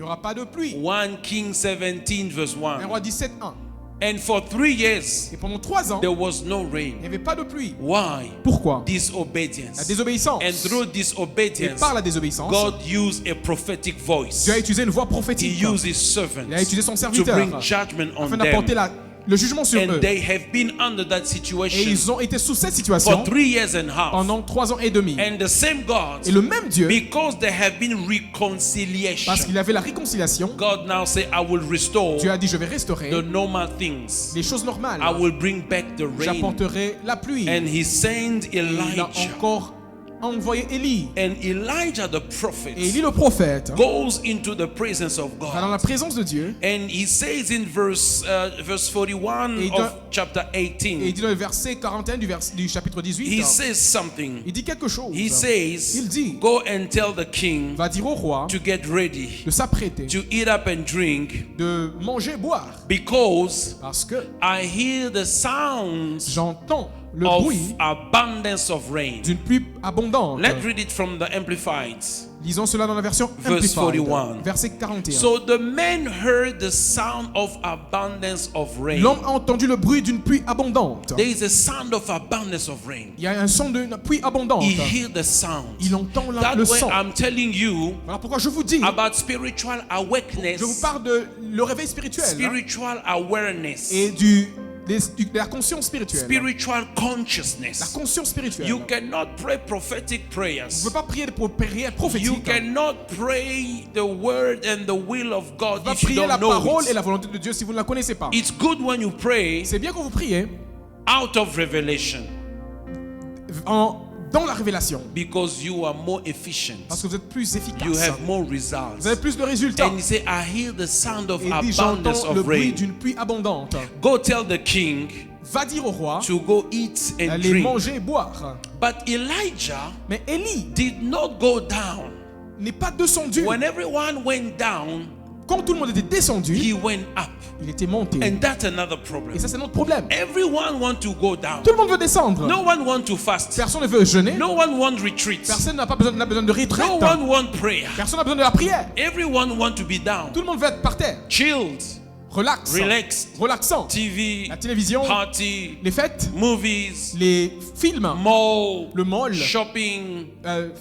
A: rain.
B: aura pas de pluie.
A: 1 King 17 verse
B: 1
A: 1.
B: Roi 17, 1.
A: And for 3 years
B: Et pendant 3 ans,
A: there was no
B: il n'y
A: rain.
B: avait pas de pluie.
A: Why?
B: Pourquoi? La
A: Disobedience.
B: désobéissance.
A: And through
B: Et
A: disobedience,
B: par la désobéissance,
A: God used a prophetic voice.
B: Dieu a utilisé une voix
A: He
B: prophétique
A: used his servants
B: Il a utilisé son
A: to
B: serviteur
A: bring judgment on
B: afin d'apporter
A: them.
B: le jugement sur
A: And
B: eux.
A: they have been under that
B: Et
A: situation
B: ils ont été sous cette
A: for
B: situation
A: 3 years and a half.
B: pendant 3 ans et demi.
A: And the same God,
B: Et le même Dieu,
A: because there have been reconciliation,
B: parce qu'il avait la réconciliation,
A: God now say, I will restore
B: Dieu a dit, je vais restaurer
A: the normal things.
B: les choses normales.
A: I will bring back the rain.
B: J'apporterai la pluie.
A: And he sent
B: Et il a
A: Elijah.
B: encore envoyé Élie.
A: And Elijah the prophet
B: Et Élie le prophète
A: goes into the presence of
B: va dans la
A: God.
B: présence de Dieu
A: And he says in verse 41
B: Et
A: of chapter
B: et il
A: 18,
B: dit dans le verset 41 du chapitre 18,
A: he says something.
B: il dit quelque chose.
A: He says,
B: Il dit,
A: go and tell the king
B: va dire au roi
A: to get ready,
B: de s'apprêter,
A: to eat up and drink,
B: de manger, boire,
A: because
B: parce que
A: I hear the sounds
B: j'entends le
A: of
B: bruit
A: abundance of rain.
B: d'une pluie abondante.
A: Let's read it from the Amplified.
B: Lisons cela dans la version
A: Verse
B: Amplified,
A: 41.
B: verset 41.
A: So the man heard the sound of abundance of rain.
B: L'homme a entendu le bruit d'une pluie abondante.
A: There is a sound of abundance of rain.
B: Il y a un son d'une pluie abondante.
A: He heard the sound.
B: Il entend
A: That
B: le
A: way
B: son.
A: I'm telling you
B: Voilà pourquoi je vous dis,
A: about spiritual awakeness,
B: je vous parle de le réveil spirituel
A: spiritual awareness,
B: et de la conscience spirituelle.
A: spiritual
B: La
A: consciousness.
B: conscience spirituelle.
A: You cannot pray prophetic
B: Vous ne
A: prayers.
B: pouvez pas prier pour prières
A: You
B: prophétiques.
A: cannot pray the word and the will of
B: Vous
A: God
B: ne pouvez pas
A: if you
B: prier la
A: don't know
B: parole et
A: it.
B: la volonté de Dieu si vous ne la connaissez pas.
A: It's good when you pray
B: C'est bien quand vous priez
A: out of revelation
B: dans la révélation
A: because you are more efficient.
B: parce que vous êtes plus
A: You
B: efficace.
A: have more
B: Vous
A: results.
B: avez plus de résultats.
A: And he said, I hear the sound of
B: Et il dit,
A: abundance
B: j'entends le
A: of
B: bruit
A: rain.
B: d'une pluie abondante.
A: Go tell the king
B: Va dire au roi
A: to go eat and
B: d'aller
A: drink.
B: manger et boire.
A: But Elijah
B: Mais Élie
A: did not go down
B: n'est pas descendu.
A: When everyone went down,
B: Quand tout le monde était descendu,
A: he went up.
B: il était monté.
A: And that's another
B: Et
A: problem.
B: ça, c'est notre problème.
A: Everyone wants to go down.
B: Tout le monde veut descendre.
A: No one wants to fast.
B: Personne ne veut jeûner.
A: No one wants retreat.
B: Personne n'a besoin de retraite.
A: No one wants prayer.
B: Personne n'a besoin de la prière.
A: Everyone wants to be down.
B: Tout le monde veut être par terre.
A: Chilled,
B: Relax.
A: relaxed.
B: Relaxant.
A: TV,
B: La télévision,
A: party,
B: les fêtes,
A: movies,
B: les films,
A: mall,
B: le mall,
A: shopping.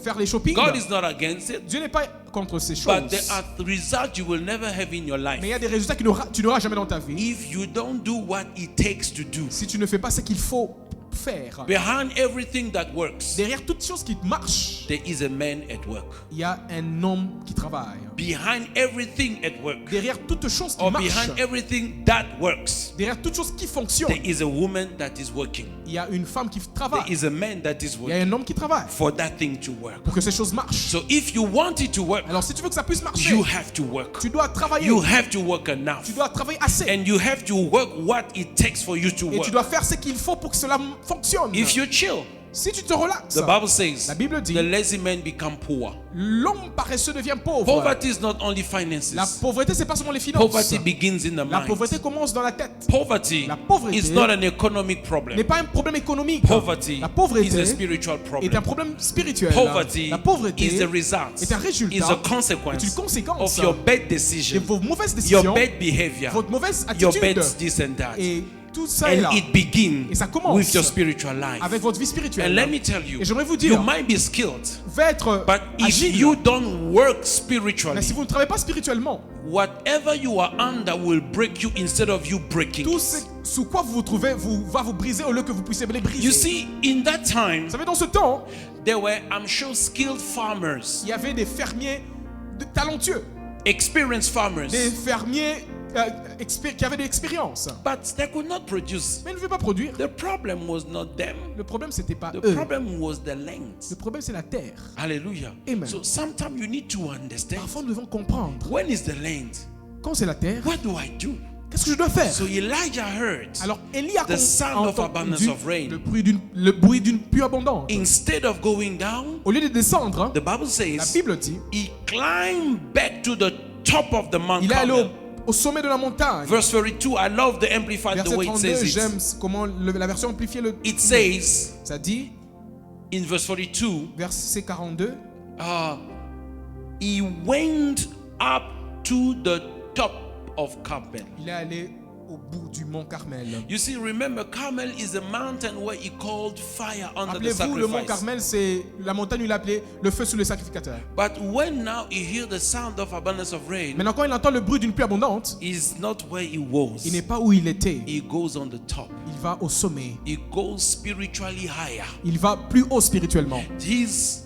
B: faire les shopping.
A: God is not against it,
B: Dieu n'est pas contre ces
A: but
B: choses.
A: there are results you will never have in your
B: Mais il y
A: life
B: a des résultats que tu n'auras jamais dans ta vie
A: if you don't do what it takes to do.
B: si tu ne fais pas ce qu'il faut faire.
A: Behind everything that works,
B: Derrière toute chose qui marche,
A: there is a man at work.
B: il y a un homme qui travaille.
A: Behind everything at work,
B: Derrière toute chose qui
A: or
B: marche,
A: behind everything that works,
B: derrière toute chose qui fonctionne,
A: there is a woman that is working.
B: il y a une femme qui
A: There
B: travaille.
A: is a man that is
B: Il y a
A: working
B: un homme qui travaille
A: for that thing to work.
B: pour que ces choses marchent.
A: So if you want it to work,
B: Alors si tu veux que ça puisse marcher,
A: you have to work.
B: tu dois travailler.
A: You have to work enough.
B: Tu dois travailler assez.
A: And you have to work what it takes for you to
B: Et
A: work.
B: tu dois faire ce qu'il faut pour que cela fonctionne.
A: If you chill,
B: Si tu te relaxes,
A: the Bible says
B: la Bible dit,
A: the lazy man become poor.
B: l'homme paresseux devient pauvre.
A: Poverty is not only finances.
B: La pauvreté, c'est pas seulement les finances.
A: Poverty begins in the
B: La
A: mind.
B: pauvreté commence dans la tête.
A: Poverty
B: La pauvreté
A: is not an economic
B: N'est
A: problem.
B: pas un problème économique.
A: Poverty
B: La
A: is
B: pauvreté
A: a spiritual
B: est un
A: problem.
B: problème spirituel.
A: Poverty
B: La pauvreté
A: is the result,
B: est un résultat,
A: is a
B: est
A: consequence
B: une conséquence
A: of your bad
B: de
A: decision,
B: vos mauvaises
A: your
B: décisions,
A: bad behavior,
B: votre mauvaise
A: your bad
B: attitude.
A: this and that.
B: Et tout ça est là
A: And it begins
B: Et ça commence
A: with your spiritual life.
B: avec votre vie
A: And
B: spirituelle.
A: let me tell you,
B: Et j'aimerais vous
A: you
B: dire,
A: might be skilled,
B: va être
A: but if
B: agile.
A: you don't work
B: Mais
A: spiritually,
B: si vous ne travaillez pas spirituellement,
A: whatever you are under will break you instead of you breaking
B: tout
A: it.
B: ce sous quoi vous vous trouvez va vous briser au lieu que vous puissiez les briser.
A: You see, in that time,
B: Vous savez, dans ce temps,
A: there were, I'm sure, skilled farmers,
B: il y avait des fermiers talentueux,
A: experienced farmers,
B: des fermiers qui avaient de l'expérience.
A: but they could not produce.
B: Mais ils ne pouvaient pas produire.
A: The problem was not them.
B: Le problème, c'était pas
A: The
B: eux.
A: problem was the land.
B: Le problème, c'est la terre.
A: Hallelujah.
B: Amen.
A: So sometimes you need to understand,
B: Parfois, nous devons comprendre.
A: when is the land?
B: Quand c'est la terre,
A: What do I do?
B: qu'est-ce que je dois faire?
A: So Elijah heard,
B: Alors, Élie a
A: the sound of abundance
B: entendu
A: of rain.
B: le bruit d'une pluie abondante.
A: Instead of going down,
B: Au lieu de descendre,
A: the Bible
B: la
A: says
B: Bible dit,
A: he climbed back to the top of the Mount
B: il est allé
A: Carmel.
B: au sommet de la montagne.
A: Verse 32, I love the Amplified, the
B: Verset
A: way it
B: 32,
A: says
B: j'aime
A: it.
B: comment la version amplifiée le
A: It says
B: ça dit,
A: in verse 42,
B: verset 42,
A: he went up to the top of Carmel.
B: il est allé au bout du mont Carmel.
A: You see, remember, Carmel is a mountain where he called fire under the
B: Rappelez-vous, le mont
A: sacrifice.
B: Carmel, c'est la montagne où il appelait le feu sous le sacrificateur.
A: But when now he hear the sound of abundance of rain,
B: Maintenant, quand il entend le bruit d'une pluie abondante,
A: is not where he was.
B: il n'est pas où il était.
A: He goes on the top.
B: Il va au sommet.
A: He goes spiritually higher.
B: Il va plus haut spirituellement.
A: His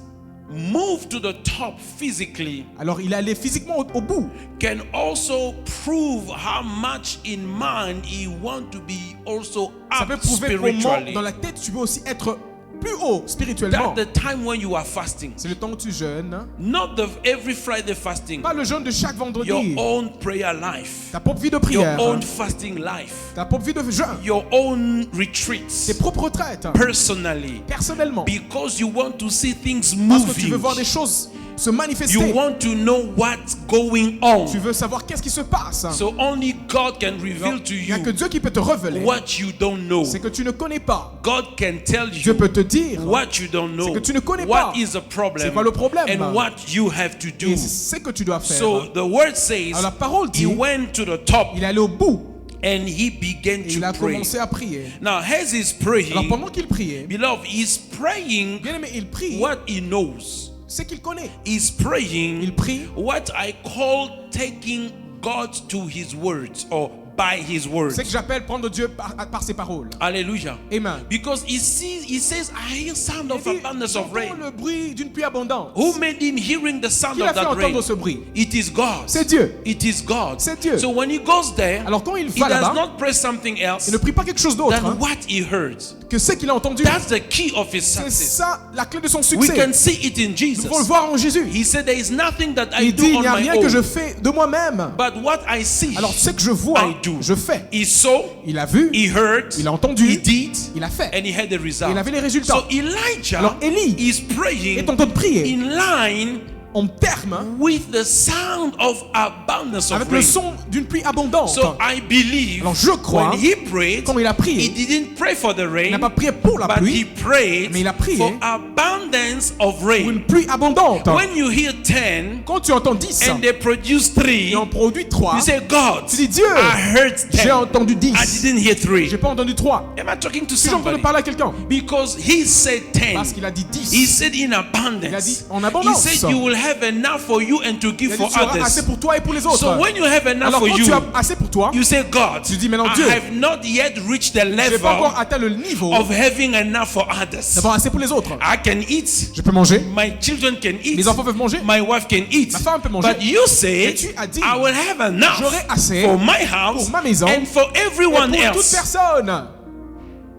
A: move to the top physically
B: Alors, il est allé physiquement au bout.
A: can also prove how much in mind he want to be also
B: Ça peut
A: up
B: prouver comment,
A: spiritually.
B: dans la tête, tu veux aussi être plus haut spirituellement.
A: That's the time when you are fasting.
B: C'est le temps où tu jeûnes.
A: Not the every Friday fasting.
B: Pas le jeûne de chaque vendredi.
A: Your own prayer life.
B: Ta propre vie de
A: Your
B: prière.
A: own fasting life.
B: Ta propre vie de jeûne.
A: Your own retreats.
B: Tes propres retraites.
A: Personally.
B: Personnellement.
A: Because you want to see things
B: Parce que tu veux
A: moving.
B: voir des choses se
A: You
B: manifester.
A: want to know what's going on.
B: Tu veux savoir qu'est-ce qui se passe.
A: So only God can reveal to
B: Il n'y a que
A: you
B: Dieu qui peut te révéler.
A: what you don't know.
B: C'est que tu ne connais pas.
A: God can tell
B: Dieu
A: you
B: peut te dire
A: what you don't know.
B: que tu ne connais
A: What
B: pas.
A: is the problem?
B: C'est quoi le problème?
A: And what you have to do.
B: et c'est ce que tu dois faire.
A: So the word says
B: Alors la parole dit,
A: he went to the top
B: il est allé au bout
A: and he began
B: et il a
A: to pray.
B: commencé à prier.
A: Now, as he's
B: Alors
A: praying,
B: pendant qu'il priait,
A: beloved, he's praying
B: bien aimé, il prie
A: what he knows.
B: ce qu'il connaît.
A: He's praying
B: Il prie
A: what I call taking God to his words or by his words.
B: ce que j'appelle prendre Dieu par ses paroles.
A: Hallelujah.
B: Amen.
A: Because he says, I hear sound of
B: Il dit,
A: abundance of rain.
B: j'entends le bruit d'une pluie abondante.
A: Who made him hearing the sound
B: Qui l'a
A: of
B: fait
A: that
B: entendre
A: rain?
B: ce bruit?
A: It is God.
B: C'est Dieu.
A: It is God.
B: C'est Dieu.
A: So when he goes there,
B: Alors quand il
A: he
B: va
A: does
B: là-bas,
A: not pray something else
B: il ne prie pas quelque chose d'autre
A: than what he heard.
B: que ce qu'il a entendu.
A: That's the key of his
B: C'est
A: success.
B: ça la clé de son
A: We
B: succès.
A: can see it in
B: Nous
A: Jesus.
B: pouvons le voir en Jésus.
A: He said, there is nothing that I
B: Il dit,
A: do
B: il n'y a
A: on my
B: rien que je
A: own,
B: fais de moi-même.
A: but what I see,
B: Alors ce que je vois,
A: I do.
B: je fais.
A: He saw,
B: Il a vu,
A: he heard,
B: il a entendu,
A: he did,
B: il a fait.
A: and he had the result.
B: Il avait les résultats.
A: So Elijah
B: Alors Élie
A: is praying
B: est en train de prier
A: in line
B: en termes
A: with the sound of abundance of
B: avec le
A: rain.
B: son d'une pluie abondante.
A: So I believe
B: Alors je crois,
A: when he prayed,
B: quand il a
A: he
B: prié,
A: didn't pray for the
B: il
A: rain,
B: n'a pas prié pour la
A: but he
B: pluie,
A: prayed
B: mais il a prié
A: for abundance of
B: pour
A: rain.
B: une pluie abondante.
A: When you hear 10
B: Quand tu entends 10
A: and they produce 3,
B: et on produit 3,
A: you say, God,
B: tu dis Dieu,
A: I heard
B: j'ai
A: 10.
B: entendu
A: I
B: 10.
A: didn't hear 3.
B: J'ai pas entendu 3.
A: Am I talking to
B: Si j'ai entendu
A: somebody?
B: parler à quelqu'un,
A: Because he said 10.
B: parce qu'il a dit 10.
A: He said in
B: Il a
A: abundance.
B: dit en
A: He
B: abondance.
A: said you will have enough for you and to
B: Il
A: give
B: a
A: for
B: dit tu auras assez
A: others.
B: pour toi et pour les autres.
A: So when you have enough
B: Alors
A: for
B: quand
A: you,
B: tu as assez pour toi,
A: you say, God,
B: tu dis maintenant
A: I
B: Dieu,
A: have not yet reached the
B: j'ai pas encore
A: level
B: atteint le niveau
A: of having enough for others.
B: d'avoir assez pour les autres.
A: I can eat.
B: Je peux manger,
A: My children can eat.
B: les enfants peuvent manger,
A: My wife can eat.
B: ma femme peut manger.
A: But you say,
B: Mais tu as dit,
A: I will have enough
B: j'aurai assez
A: for my house
B: pour ma maison
A: and for
B: et
A: everyone
B: pour toute
A: else.
B: personne.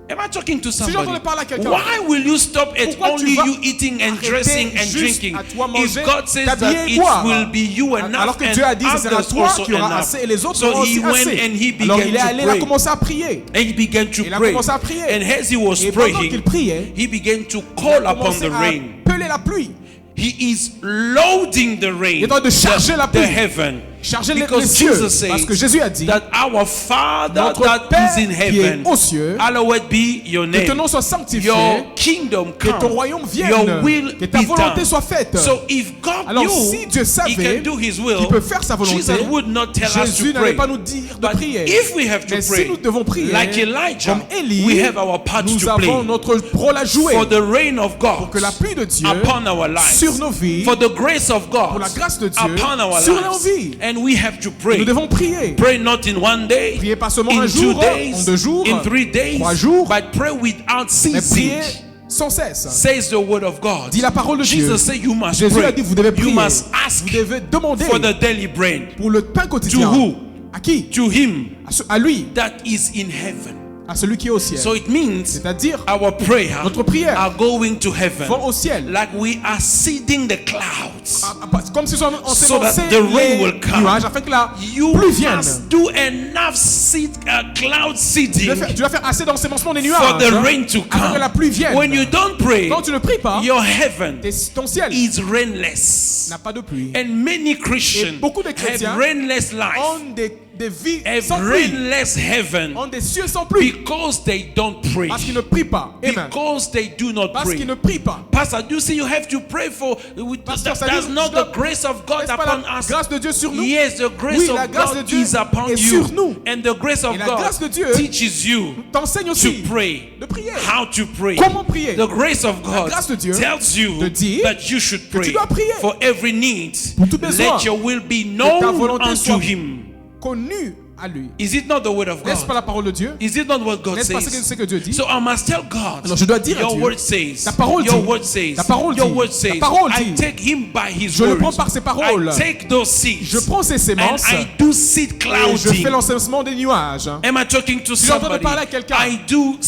A: Am I talking to
B: Si j'entends
A: somebody?
B: parler à quelqu'un,
A: Why will you stop at
B: pourquoi tu
A: only
B: vas
A: you eating and
B: arrêter
A: dressing and
B: juste
A: drinking?
B: à toi
A: If
B: manger,
A: God says that
B: t'habiller et
A: it
B: boire,
A: will be you enough
B: alors que
A: and
B: Dieu a dit ça sera
A: others
B: toi
A: also
B: qui aura
A: enough.
B: assez et les autres
A: So
B: auront
A: he
B: aussi
A: went
B: assez.
A: and he
B: Alors
A: began
B: il est allé,
A: to
B: il a
A: pray.
B: commencé à prier.
A: And he began to
B: Il a
A: pray.
B: commencé à prier.
A: And as he was
B: Et pendant qu'il
A: praying,
B: priait,
A: he began to
B: il
A: call
B: a
A: upon
B: commencé
A: the
B: à
A: rain.
B: appeler la pluie.
A: He is loading the rain,
B: Il est en train de charger la
A: the
B: pluie.
A: heaven.
B: Charger les
A: Because
B: cieux.
A: Jesus
B: Parce
A: says
B: que Jésus a dit,
A: that our Father
B: notre
A: that
B: Père
A: is in
B: qui est
A: heaven,
B: aux cieux,
A: hallowed be your
B: que ton
A: name.
B: nom soit sanctifié,
A: Your kingdom
B: que ton
A: come.
B: royaume vienne,
A: Your will
B: que ta
A: be
B: volonté
A: done.
B: soit faite.
A: So if God
B: Alors
A: knew
B: si Dieu
A: he
B: savait
A: can do his will,
B: qu'il peut faire sa volonté,
A: Jesus would not tell us
B: Jésus
A: to
B: n'allait
A: pray.
B: pas nous dire de
A: But
B: prier.
A: if we have to
B: Mais si
A: pray,
B: nous devons prier,
A: like Elijah,
B: comme Élie,
A: we have our parts
B: nous
A: to
B: avons
A: play.
B: notre rôle à jouer
A: For the reign of God
B: pour que la pluie de Dieu
A: upon our lives,
B: sur nos vies,
A: for the grace of God
B: pour la grâce de Dieu
A: upon our
B: sur nos
A: lives,
B: vies.
A: and we have to pray.
B: Nous devons prier.
A: Pray not in one day,
B: Priez pas seulement
A: in
B: un
A: 2
B: jour, en
A: days,
B: 2 jours,
A: in 3 days,
B: 3 jours,
A: but pray without
B: mais
A: ceasing.
B: priez sans cesse.
A: Says the word of God.
B: Dit la parole de Dieu.
A: Jesus said you must
B: Jésus
A: pray.
B: a dit vous devez
A: You
B: prier.
A: must ask
B: Vous devez demander
A: for the daily bread
B: pour le pain quotidien.
A: To who?
B: À qui?
A: to him
B: À lui,
A: that is in heaven.
B: à celui qui est au ciel.
A: So it means
B: C'est-à-dire,
A: our prayer
B: notre prière
A: are going to heaven,
B: vont au ciel.
A: like we are seeding the clouds.
B: Comme si on
A: So that
B: s'élançait
A: the rain
B: les
A: will come.
B: nuages afin que la
A: You
B: pluie vienne.
A: must do enough cloud seeding
B: Tu dois faire assez d'ensemencement des nuages
A: for the rain to
B: afin que la
A: come.
B: pluie vienne.
A: When you don't pray,
B: Quand tu ne pries pas,
A: your heaven
B: ton ciel
A: is rainless.
B: n'a pas de pluie.
A: And many Christians
B: Et beaucoup de chrétiens
A: have rainless life,
B: Ont des vies
A: have
B: sans pluie.
A: rainless heaven,
B: Ont des cieux sans pluie.
A: because they don't pray,
B: Parce qu'ils ne prient pas. Amen.
A: because they do not
B: Parce
A: pray.
B: qu'ils ne prient pas.
A: Pastor, do you see you have to pray for?
B: Pasteur, ça
A: That's
B: dit,
A: not
B: je dois-
A: the grace of God
B: N'est-ce pas
A: upon
B: la
A: us.
B: grâce de Dieu sur nous?
A: Yes, the grace
B: Oui,
A: of
B: la grâce de
A: God
B: Dieu
A: is upon
B: est
A: you,
B: sur nous.
A: and the grace of
B: Et la
A: God
B: grâce de Dieu
A: teaches you
B: T'enseigne aussi
A: to pray,
B: de prier.
A: how to pray.
B: Comment prier?
A: The grace of God
B: grâce de Dieu
A: tells you
B: te dit
A: that you should
B: que tu
A: pray
B: dois prier
A: for every need.
B: pour tout besoin.
A: Let your will be
B: Que ta
A: known
B: volonté
A: unto
B: soit
A: Him.
B: Connue à lui.
A: Is it not the word of
B: N'est-ce pas
A: God?
B: la parole de Dieu?
A: Is it not what God
B: N'est-ce pas ce
A: says?
B: que Dieu dit?
A: So I must tell God.
B: Alors je dois dire à
A: Your
B: Dieu,
A: word says.
B: ta parole
A: Your
B: dit,
A: word says.
B: ta parole
A: Your
B: dit,
A: word
B: ta
A: says.
B: parole
A: I
B: dit,
A: take Him by His
B: je le
A: words.
B: prends par ses paroles.
A: I take those seeds.
B: Je prends ces
A: And
B: sémences
A: I do seed
B: et je fais
A: clouding.
B: l'enseignement des nuages.
A: Am I talking to
B: suis en train de
A: somebody?
B: parler à quelqu'un.
A: I do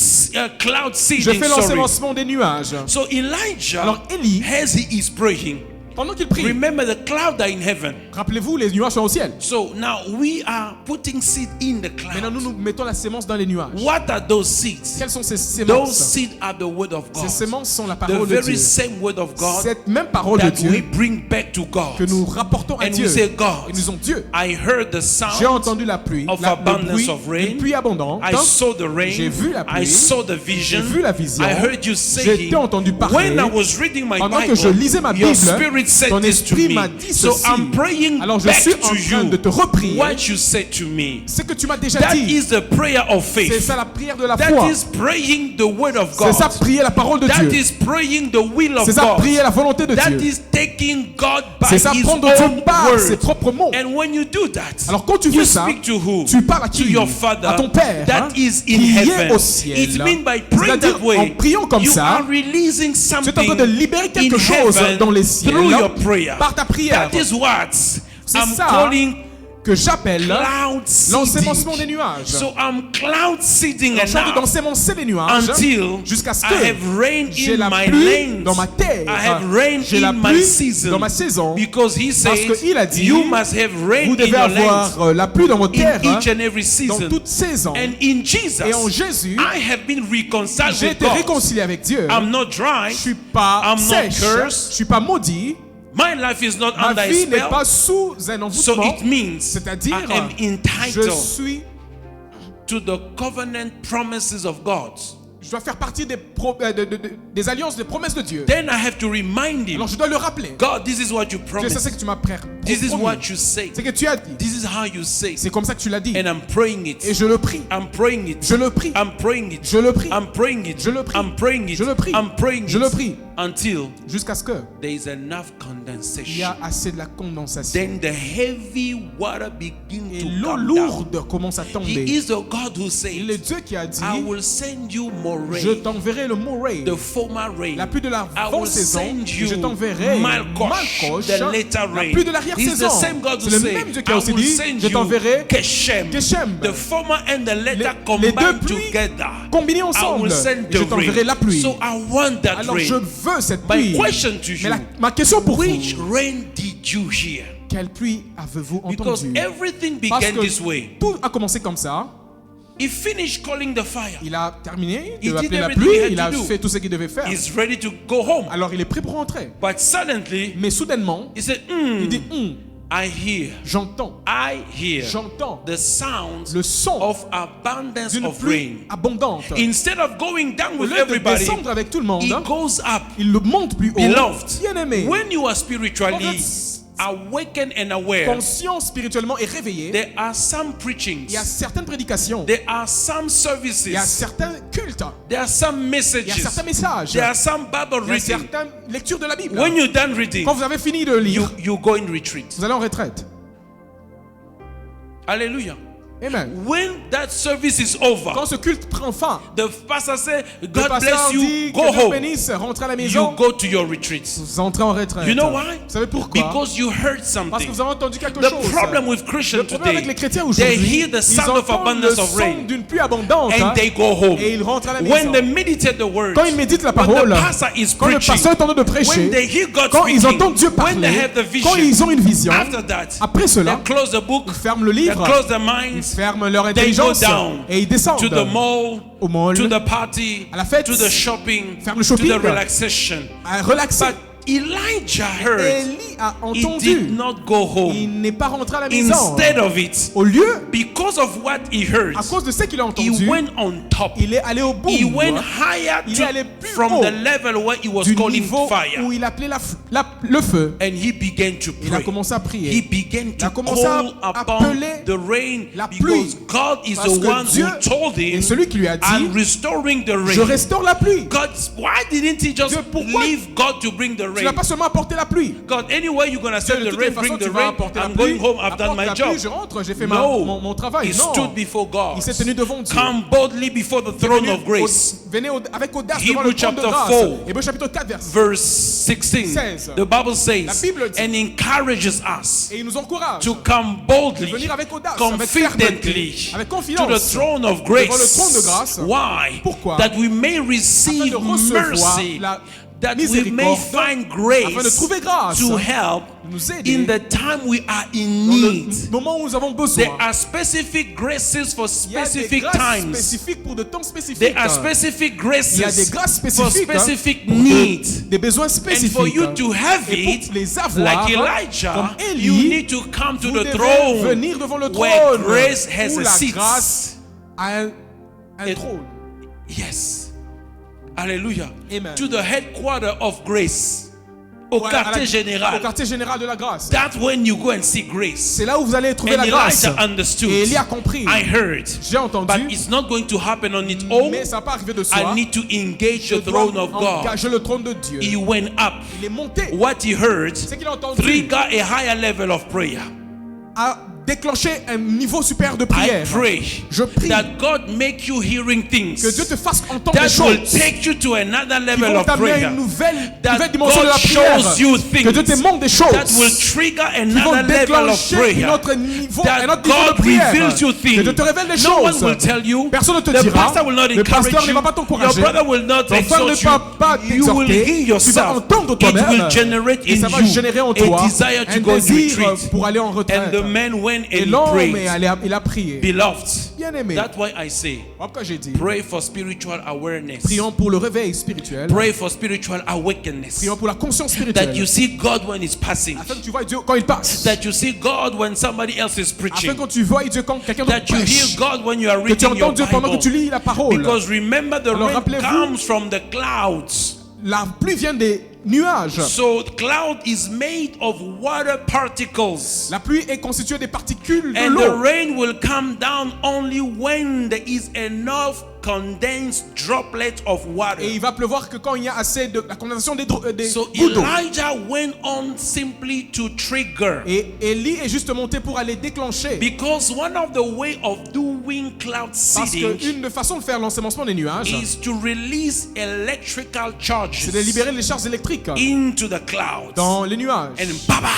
A: cloud
B: Je
A: seeding.
B: fais
A: Sorry.
B: l'ensemencement des nuages.
A: So Elijah,
B: Alors Élie,
A: as he is praying,
B: pendant qu'il prie,
A: remember the clouds are in heaven.
B: rappelez-vous, les nuages sont au ciel.
A: So now we are putting seed in the
B: Maintenant, nous
A: clouds.
B: mettons la sémence dans les nuages.
A: What are those seeds?
B: Quelles sont ces
A: Those
B: sémences?
A: seeds are the word of
B: Ces
A: God.
B: sémences sont la
A: The
B: parole de
A: very
B: Dieu.
A: same word of God
B: Cette même parole de
A: that we
B: Dieu
A: bring back to God.
B: que nous rapportons à
A: And
B: Dieu.
A: we say, God,
B: Et nous disons, Dieu,
A: I heard the
B: j'ai
A: sound,
B: entendu la pluie,
A: of
B: le
A: abundance
B: bruit
A: of rain.
B: d'une pluie abondante.
A: I saw the rain,
B: J'ai vu la pluie.
A: I saw the vision,
B: J'ai vu la vision.
A: I heard you
B: J'ai
A: saying,
B: été entendu parler.
A: when I was reading my
B: Pendant
A: Bible,
B: que je lisais ma
A: your
B: Bible,
A: spirit said
B: ton
A: this to
B: esprit
A: me.
B: m'a dit
A: So
B: ceci.
A: I'm praying
B: Alors je
A: back
B: suis en
A: to
B: train
A: you
B: de te reprier
A: what you said to me.
B: ce que tu m'as déjà
A: That
B: dit.
A: is the prayer of
B: C'est
A: faith.
B: ça la prière de la
A: That
B: foi.
A: is praying the word of
B: C'est ça
A: God.
B: prier la parole de
A: That
B: Dieu.
A: is praying the will of
B: C'est ça
A: God.
B: prier la volonté de
A: That
B: Dieu.
A: is taking God by
B: C'est ça
A: His
B: prendre
A: own
B: Dieu par ses
A: word.
B: propres mots.
A: And when you do that,
B: Alors quand tu
A: you
B: fais ça,
A: speak to who?
B: tu parles à
A: To
B: qui?
A: your Father
B: À ton Père,
A: that
B: hein,
A: is in
B: qui est
A: heaven.
B: au ciel.
A: It means by praying
B: C'est-à-dire,
A: that way,
B: en priant comme
A: you
B: ça,
A: are releasing
B: tu es en
A: something
B: train de libérer quelque
A: in
B: chose
A: heaven
B: dans les ciels
A: through your prayer.
B: par ta prière.
A: That is what I'm
B: ça
A: calling
B: que j'appelle
A: cloud
B: l'ensemencement
A: seeding.
B: des nuages.
A: So I'm cloud seeding
B: En train
A: enough
B: d'ensemencer les nuages
A: until
B: jusqu'à ce
A: I
B: que
A: have rain
B: j'ai
A: in
B: la
A: my
B: pluie
A: lanes.
B: dans ma terre.
A: I have rain
B: J'ai la
A: in my
B: pluie
A: season.
B: dans ma saison.
A: Because he
B: Parce
A: says
B: qu'il a dit,
A: you must have rain
B: vous
A: in
B: devez
A: your lanes
B: avoir la pluie dans votre
A: in
B: terre
A: each and every
B: dans
A: season.
B: toute saison.
A: And in Jesus,
B: Et en Jésus,
A: I have been reconciled
B: j'ai
A: with
B: été
A: God.
B: réconcilié avec Dieu.
A: I'm not dry.
B: Je suis pas
A: I'm not
B: sèche.
A: cursed.
B: Je suis pas maudit.
A: My life is not
B: Ma
A: under a
B: vie n'est
A: spell.
B: pas sous un
A: So
B: envoûtement.
A: it means
B: C'est-à-dire,
A: I am
B: je
A: entitled
B: suis,
A: to the covenant promises of God.
B: je dois faire partie des alliances, des promesses de Dieu.
A: Then I have to remind him,
B: Alors je dois le rappeler.
A: God, this is what you
B: Dieu, c'est
A: promised.
B: ce que tu m'as promis.
A: This is what you say.
B: C'est que tu as dit.
A: This is how you say.
B: C'est comme ça que tu l'as dit.
A: And I'm praying
B: Et
A: it.
B: je le prie.
A: I'm praying it.
B: Je le prie.
A: I'm praying it.
B: Je le prie.
A: I'm praying it.
B: Je le prie.
A: I'm praying it.
B: Je le prie.
A: I'm praying
B: Je le
A: it.
B: prie.
A: Until
B: Jusqu'à ce que
A: there is enough
B: il y
A: condensation.
B: a assez de la condensation.
A: Then the heavy water begin
B: Et
A: to
B: l'eau
A: come down.
B: lourde commence à
A: He
B: tomber.
A: is the God who
B: Il est
A: says,
B: Dieu qui a dit,
A: I will send you more
B: je
A: rain,
B: t'enverrai le mot rain,
A: the former rain.
B: la pluie de
A: I will
B: l'avant-saison,
A: send
B: et je
A: you
B: t'enverrai
A: Malkosh, the later
B: la
A: rain.
B: pluie de
A: He's
B: l'arrière-saison.
A: the same God who
B: C'est le
A: said,
B: même Dieu qui
A: I
B: a aussi
A: will
B: dit,
A: send
B: je
A: you
B: t'enverrai
A: Geshem,
B: Geshem.
A: the former and the later
B: Les deux
A: combined
B: pluies
A: together.
B: combinées
A: I
B: ensemble.
A: will send
B: Et je
A: the
B: t'enverrai la
A: rain.
B: pluie.
A: So I want that
B: Alors je
A: rain.
B: veux cette
A: My
B: pluie.
A: question to
B: Mais
A: you,
B: ma question pour
A: which
B: vous,
A: rain did you hear?
B: quelle pluie avez-vous
A: Because
B: entendu?
A: everything
B: Parce
A: began
B: que
A: this way.
B: tout a commencé comme ça.
A: He finished calling the fire.
B: Il a terminé
A: He
B: de
A: did
B: appeler la
A: everything
B: pluie,
A: he had
B: il a
A: to do.
B: fait tout ce qu'il devait faire.
A: He's ready to go home.
B: Alors il est prêt pour rentrer.
A: But suddenly,
B: Mais soudainement,
A: he said,
B: il dit,
A: I hear,
B: j'entends
A: j'entends the sounds
B: le son
A: of abundance
B: d'une
A: of
B: pluie
A: rain.
B: abondante.
A: Instead of going down
B: Au
A: with
B: lieu de
A: everybody,
B: descendre avec tout le monde,
A: he goes up.
B: il le monte plus haut.
A: Beloved,
B: Bien-aimé,
A: when you are
B: Quand
A: spiritually
B: vous êtes
A: awakened and aware,
B: conscient spirituellement et réveillé,
A: there are some preachings,
B: il y a certaines prédications,
A: there are some
B: il y a
A: services,
B: certains cultes,
A: there are some
B: il y a certains
A: messages,
B: messages,
A: there are some Bible
B: il y a
A: reading.
B: certaines lectures de la Bible.
A: When you're done reading,
B: Quand vous avez fini de lire,
A: you go in retreat.
B: vous allez en retraite.
A: Hallelujah.
B: Amen.
A: When that service is over,
B: Quand ce culte prend fin,
A: the pastor says,
B: le
A: God
B: pasteur
A: bless you,
B: dit
A: go
B: que Dieu
A: home.
B: bénisse, rentrez à la
A: You
B: maison,
A: go to your retreat.
B: vous entrez en retraite.
A: You know why?
B: Vous savez pourquoi?
A: Because you heard
B: Parce
A: something.
B: que vous avez entendu quelque
A: The
B: chose.
A: problem with Christians
B: Le problème avec les
A: today,
B: chrétiens
A: they
B: aujourd'hui,
A: hear the
B: ils
A: sound of
B: entendent le
A: abundance of
B: son
A: rain
B: d'une pluie abondante
A: and they go home.
B: et ils rentrent à la maison.
A: When they meditate the word,
B: Quand ils méditent la
A: when
B: parole,
A: the pastor is
B: quand le
A: preaching,
B: pasteur est en train de
A: when
B: prêcher,
A: they hear God
B: quand ils
A: speaking,
B: entendent Dieu
A: when they
B: parler,
A: have the
B: quand
A: vision,
B: ils ont une vision,
A: after that,
B: après
A: they
B: cela,
A: close the book,
B: ils ferment le
A: they
B: livre,
A: close their
B: ils
A: minds,
B: ferment leur
A: they go
B: intelligence
A: down
B: et ils descendent
A: to the mall,
B: au mall,
A: to the party,
B: à la fête,
A: to the shopping,
B: ferme le
A: to
B: shopping,
A: the relaxation.
B: à relaxer.
A: But Elijah heard,
B: Élie a
A: he did
B: entendu,
A: not go home.
B: il n'est pas rentré à la maison.
A: Instead of it,
B: Au lieu,
A: because of what he heard,
B: à cause de ce qu'il a
A: he
B: entendu,
A: went on top.
B: il est allé au bout
A: He went higher
B: Il est allé plus
A: from
B: haut
A: the level where he was
B: du
A: calling
B: niveau
A: fire.
B: où il appelait le feu.
A: And he began to
B: Il a
A: pray.
B: commencé à
A: He
B: prier.
A: began
B: Il a
A: to
B: commencé à
A: call upon
B: appeler
A: the rain
B: la
A: because
B: pluie.
A: God is
B: Parce
A: the
B: que
A: one
B: Dieu
A: who told him,
B: est celui qui lui a dit,
A: I'm restoring the
B: je
A: rain.
B: restaure la pluie.
A: God, why didn't he just
B: Dieu, pourquoi
A: leave God to bring the
B: Tu n'as
A: rain?
B: pas seulement apporté la pluie.
A: God, anyway, you're gonna send
B: De
A: the
B: toutes
A: rain,
B: les façons,
A: bring
B: tu
A: the
B: vas
A: rain.
B: apporter la
A: I'm
B: pluie.
A: going home. I've done
B: Apporte
A: my
B: la
A: job.
B: pluie, je rentre, j'ai fait
A: No,
B: mon travail.
A: he
B: Non.
A: stood before God.
B: Il s'est tenu devant Dieu.
A: Come boldly before the throne
B: Venez
A: of grace.
B: venez avec audace
A: Hebrew
B: devant le trône de
A: chapter
B: grâce.
A: 4.
B: Hébreux chapitre 4, verset.
A: Verse 16.
B: 16.
A: The Bible
B: La
A: says,
B: Bible dit,
A: and encourages us
B: et il nous encourage
A: to come
B: de
A: boldly,
B: venir avec audace, avec fermeté,
A: confidently
B: avec
A: to the
B: confiance
A: throne of
B: devant le trône de
A: grace.
B: grâce.
A: Why?
B: Pourquoi?
A: That we may receive
B: Afin de recevoir
A: mercy,
B: la
A: that we may
B: miséricorde,
A: find
B: afin de
A: grace
B: trouver grâce,
A: to help
B: nous aider
A: in the time we are in
B: dans
A: need.
B: le moment où nous avons besoin.
A: There are specific graces for
B: Il y a des
A: specific
B: grâces
A: times.
B: spécifiques pour de temps spécifiques.
A: There are specific
B: Il y a des
A: graces
B: grâces
A: for
B: spécifiques
A: specific
B: pour
A: needs.
B: des besoins
A: And
B: spécifiques.
A: for you to have
B: Et
A: it,
B: pour les avoir,
A: like Elijah,
B: comme Élie,
A: you need to come to
B: vous
A: the
B: devez
A: throne
B: venir devant le
A: where
B: trône
A: grace has
B: où
A: a
B: la
A: seat.
B: grâce a un
A: It-
B: trône.
A: Yes. Hallelujah.
B: Amen.
A: To the headquarter of grace. Au
B: Voilà,
A: quartier
B: au
A: général.
B: quartier général de la grâce.
A: That's when you go and see grace.
B: C'est là où vous allez trouver
A: And
B: la grâce.
A: Elijah understood.
B: Et Élie a compris.
A: I heard.
B: J'ai entendu.
A: But it's not going to happen on its own.
B: Mais ça va pas arriver de soi.
A: I need to engage
B: Je
A: the
B: dois
A: throne of God.
B: engager le trône de Dieu.
A: He went up.
B: Il est monté.
A: What he heard
B: Ce qu'il a entendu
A: triggered a higher level of prayer.
B: a déclenché un niveau supérieur de
A: I
B: prière.
A: pray
B: Je prie
A: that God make you hearing things
B: que Dieu te fasse entendre des
A: that will
B: choses
A: take you to another
B: qui
A: level
B: vont
A: of
B: t'amener à
A: prayer.
B: une nouvelle
A: That
B: dimension de la
A: God
B: prière.
A: shows you things
B: Que Dieu te montre des choses
A: that will trigger
B: qui vont
A: another level of
B: déclencher
A: prayer.
B: notre niveau,
A: That
B: un autre niveau
A: God
B: de prière.
A: reveals you
B: Que
A: things.
B: Dieu te révèle des
A: No one
B: choses.
A: will tell you.
B: Personne ne te
A: The
B: dira.
A: pastor will not
B: Le pasteur
A: encourage
B: ne
A: you.
B: va pas
A: Your
B: t'encourager.
A: brother will not
B: Ton frère ne
A: exhort
B: va pas
A: you. You will
B: t'exhorter.
A: hear
B: Tu vas
A: yourself.
B: entendre
A: It
B: toi-même.
A: will generate
B: Et
A: in
B: ça va
A: you
B: générer en
A: a
B: toi
A: desire to
B: un
A: go into
B: désir
A: retreat.
B: pour aller en retraite.
A: And the man went went
B: Et
A: and he
B: l'homme
A: prayed.
B: il a prié.
A: Beloved,
B: Bien aimé.
A: that's why I say,
B: Pourquoi j'ai dit,
A: pray for spiritual awareness.
B: prions pour le réveil spirituel.
A: Pray for spiritual awakenness.
B: Prions pour la conscience
A: That
B: spirituelle.
A: you see God when He's passing.
B: Afin que tu vois Dieu quand il passe.
A: That you see God when somebody else is
B: Afin
A: preaching.
B: que tu vois Dieu quand quelqu'un d'autre
A: That you hear
B: prêche.
A: God when you are
B: Que tu
A: reading your
B: entends Dieu pendant que tu
A: Bible.
B: lis la parole.
A: Because remember, the
B: Alors,
A: rain
B: rappelez-vous-
A: comes from the clouds.
B: La pluie vient des nuages.
A: So the cloud is made of water particles.
B: La pluie est constituée des particules de
A: And the
B: l'eau.
A: rain will come down only when there is enough condensed droplet of water.
B: Et il va pleuvoir que quand il y a assez de la condensation des
A: So
B: gouttes d'eau.
A: Elijah went on simply to trigger.
B: Et Élie est juste monté pour aller déclencher.
A: Because one of the way of doing cloud
B: Parce
A: seeding
B: qu'une des façons de faire l'ensemencement des nuages,
A: is to release electrical
B: c'est de
A: charges
B: libérer les charges électriques
A: into the clouds.
B: dans les nuages.
A: And baba,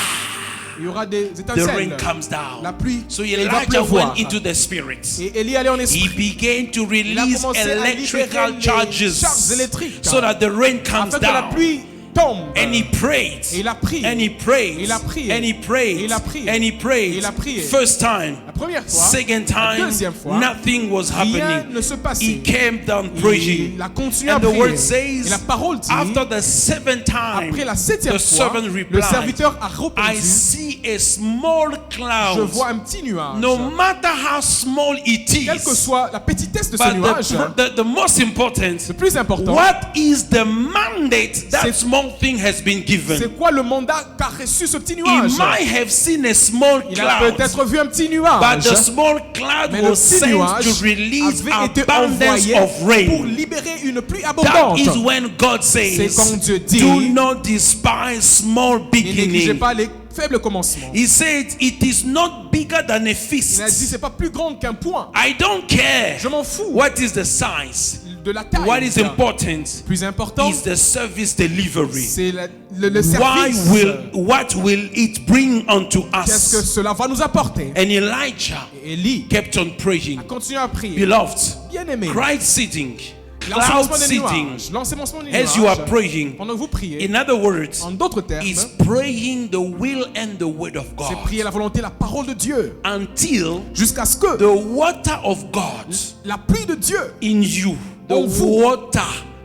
B: Il y aura des
A: the
B: étincelles.
A: rain comes down.
B: La pluie,
A: So
B: et il va
A: Elijah
B: pleuvoir.
A: went into the spirit.
B: Et Élie allait en
A: He
B: esprit.
A: began to
B: Il a
A: release
B: commencé à
A: electrical
B: libérer les
A: charges
B: charges électriques.
A: so that the rain comes
B: Afin que la
A: down.
B: pluie tombe.
A: And he prayed.
B: Et il a prié.
A: And he prayed.
B: Il a prié.
A: And he prayed.
B: Il a prié.
A: And he prayed.
B: Il a prié.
A: First time.
B: La première fois,
A: Second
B: la
A: time,
B: deuxième fois,
A: nothing was
B: rien
A: happening.
B: ne se passait.
A: He came down praying.
B: Il a continué à
A: And the
B: prier.
A: word
B: Et
A: says,
B: la parole dit,
A: after the seventh time,
B: après la septième
A: the
B: fois,
A: servant
B: le
A: replied,
B: serviteur a
A: I
B: répondu,
A: see a small
B: je
A: cloud.
B: vois un petit nuage.
A: No matter how small it
B: Quelle que
A: is,
B: soit la petitesse de ce
A: but
B: nuage,
A: the most important,
B: le plus important,
A: what is the mandate that
B: C'est-
A: small thing has been given?
B: c'est quoi le mandat qu'a reçu ce petit
A: He
B: nuage?
A: might have seen a small
B: Il a
A: cloud,
B: peut-être vu un petit
A: but
B: nuage,
A: the small cloud
B: mais le
A: was
B: petit
A: sent
B: nuage
A: to release
B: avait été
A: abundance
B: envoyé
A: of
B: pour
A: rain.
B: libérer une pluie
A: That
B: abondante.
A: is when God
B: C'est
A: says,
B: quand Dieu dit,
A: do not despise small
B: ne négligez
A: beginning.
B: pas les faibles commencements.
A: He said, it is not bigger than a
B: Il a dit,
A: fist.
B: c'est pas plus grand qu'un point.
A: I don't care
B: Je m'en fous
A: what is the size.
B: de la taille.
A: What is important
B: Plus important,
A: is the service delivery.
B: c'est le
A: Why
B: service.
A: what will it bring unto
B: Qu'est-ce que
A: us?
B: cela va nous apporter?
A: And Elijah
B: Et Élie
A: kept on praying.
B: a continué à prier.
A: Beloved,
B: Bien aimé,
A: Christ sitting, cloud
B: l'ensemencement des
A: sitting,
B: nuages, l'ensemencement des
A: as you are
B: nuages,
A: praying.
B: pendant que vous priez,
A: In other words,
B: en d'autres termes,
A: is praying the will and the word of
B: c'est
A: God
B: prier la volonté, la parole de Dieu,
A: until
B: jusqu'à ce que
A: the water of God
B: la pluie de Dieu,
A: in you, the
B: En vous.
A: water,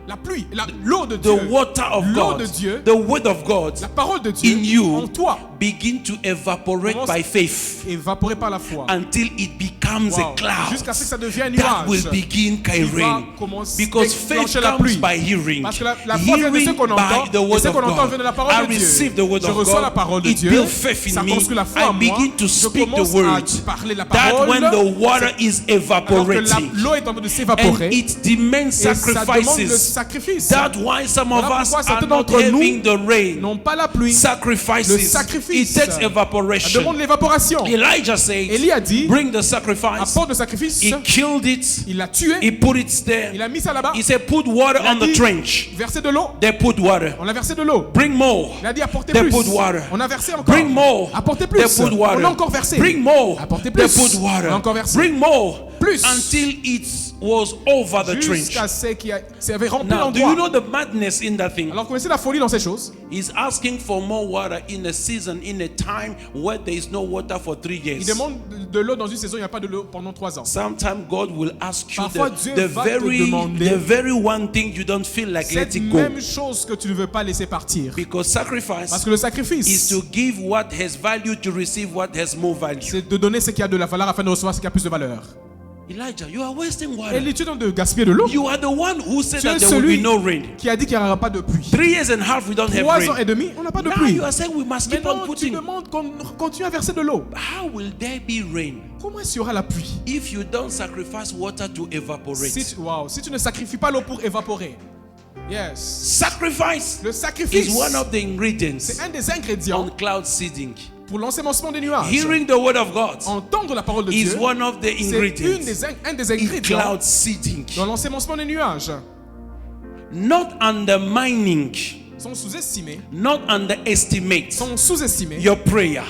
B: la pluie, l'eau de
A: the
B: Dieu,
A: water of
B: l'eau
A: God,
B: de Dieu,
A: the word of God
B: la parole de Dieu
A: in you
B: en toi,
A: begin to evaporate
B: Commence
A: by faith
B: évaporée par la foi.
A: until it becomes
B: Wow.
A: a cloud
B: Jusqu'à ce que ça devienne un
A: that will
B: nuage.
A: begin
B: Qui va
A: rain.
B: commencer-
A: Because faith
B: déclencher la
A: comes
B: pluie.
A: by hearing.
B: Parce que la foi vient de ce
A: Hearing
B: qu'on entend,
A: by the
B: et
A: word
B: ce
A: of
B: qu'on entend vient de la
A: God.
B: parole
A: I
B: de Dieu.
A: receive the word
B: Je
A: of
B: reçois la
A: God.
B: parole de
A: It
B: Dieu.
A: builds faith
B: Ça
A: in me.
B: construit la foi
A: I
B: en moi.
A: begin to
B: Je
A: speak the
B: commence
A: word.
B: à parler la
A: That
B: parole.
A: when the water is
B: Alors que
A: evaporating,
B: l'eau est en train de
A: and
B: s'évaporer.
A: it demands
B: Et ça demande le
A: sacrifices.
B: sacrifice.
A: That's why some of
B: Voilà
A: us
B: pourquoi
A: are
B: certains
A: not
B: d'entre nous
A: having the rain.
B: Non pas la pluie, le
A: Sacrifices.
B: sacrifice.
A: It takes
B: Ça
A: evaporation.
B: demande l'évaporation.
A: Elijah said,
B: Élie a dit,
A: bring the sacrifice.
B: apporte le sacrifice.
A: He killed it.
B: Il l'a tué.
A: He put it there.
B: Il a mis ça là-bas.
A: He said, put water
B: Il a
A: on the
B: dit,
A: trench.
B: verser de l'eau.
A: They put water.
B: On a versé de l'eau.
A: Bring more.
B: Il a dit apportez
A: They
B: plus.
A: put water.
B: On a versé encore.
A: Bring more.
B: Apportez
A: They
B: plus.
A: put water.
B: On a encore versé.
A: Bring more.
B: Apportez
A: They
B: plus.
A: put water.
B: On a encore versé.
A: Bring more.
B: Plus.
A: Until it was over the trench.
B: Jusqu'à ce qu'il avait rempli
A: Now, do
B: l'endroit.
A: you know the madness in that thing?
B: Alors connaissez la folie dans ces choses.
A: He's asking for more water in a season, in a time where there is no water for 3
B: Il
A: years.
B: demande de l'eau dans une saison, il n'y a pas de l'eau pendant 3 ans.
A: Sometimes God will ask you
B: Parfois, Dieu
A: the
B: va te demander
A: the very one thing you don't feel like
B: Cette
A: letting go.
B: même chose que tu ne veux pas laisser partir.
A: Because
B: Parce
A: sacrifice
B: que le
A: is
B: sacrifice,
A: to give what has value to receive what has more value.
B: c'est de donner ce qui a de la valeur afin de recevoir ce qui a plus de valeur.
A: Elijah, you are wasting water.
B: Élie, tu es en train de gaspiller de l'eau.
A: You are the one who said
B: Tu
A: that
B: es
A: there will be
B: celui
A: no rain.
B: qui a dit qu'il n'y aura pas de pluie.
A: 3 years and a half we don't have
B: 3 ans et
A: rain.
B: demi, on n'a pas de
A: Now
B: pluie.
A: you are saying we must keep on
B: Maintenant, tu
A: putting.
B: demandes qu'on continue à verser de l'eau.
A: How will there be rain
B: Comment est-ce qu'il y aura la pluie
A: if you don't sacrifice water to evaporate?
B: si tu ne sacrifies pas l'eau pour évaporer. Yes.
A: Sacrifice
B: Le sacrifice,
A: is one of the ingredients
B: c'est un des ingrédients
A: on cloud seeding.
B: pour l'ensemencement des nuages.
A: Hearing the word of God
B: Entendre la parole de
A: is
B: Dieu,
A: one of the
B: c'est
A: ingredients
B: un des
A: in
B: ingrédients
A: cloud seeding.
B: dans l'ensemencement des nuages.
A: Not undermining,
B: Sont sous-estimés,
A: not underestimate
B: sont sous-estimés
A: your prayer.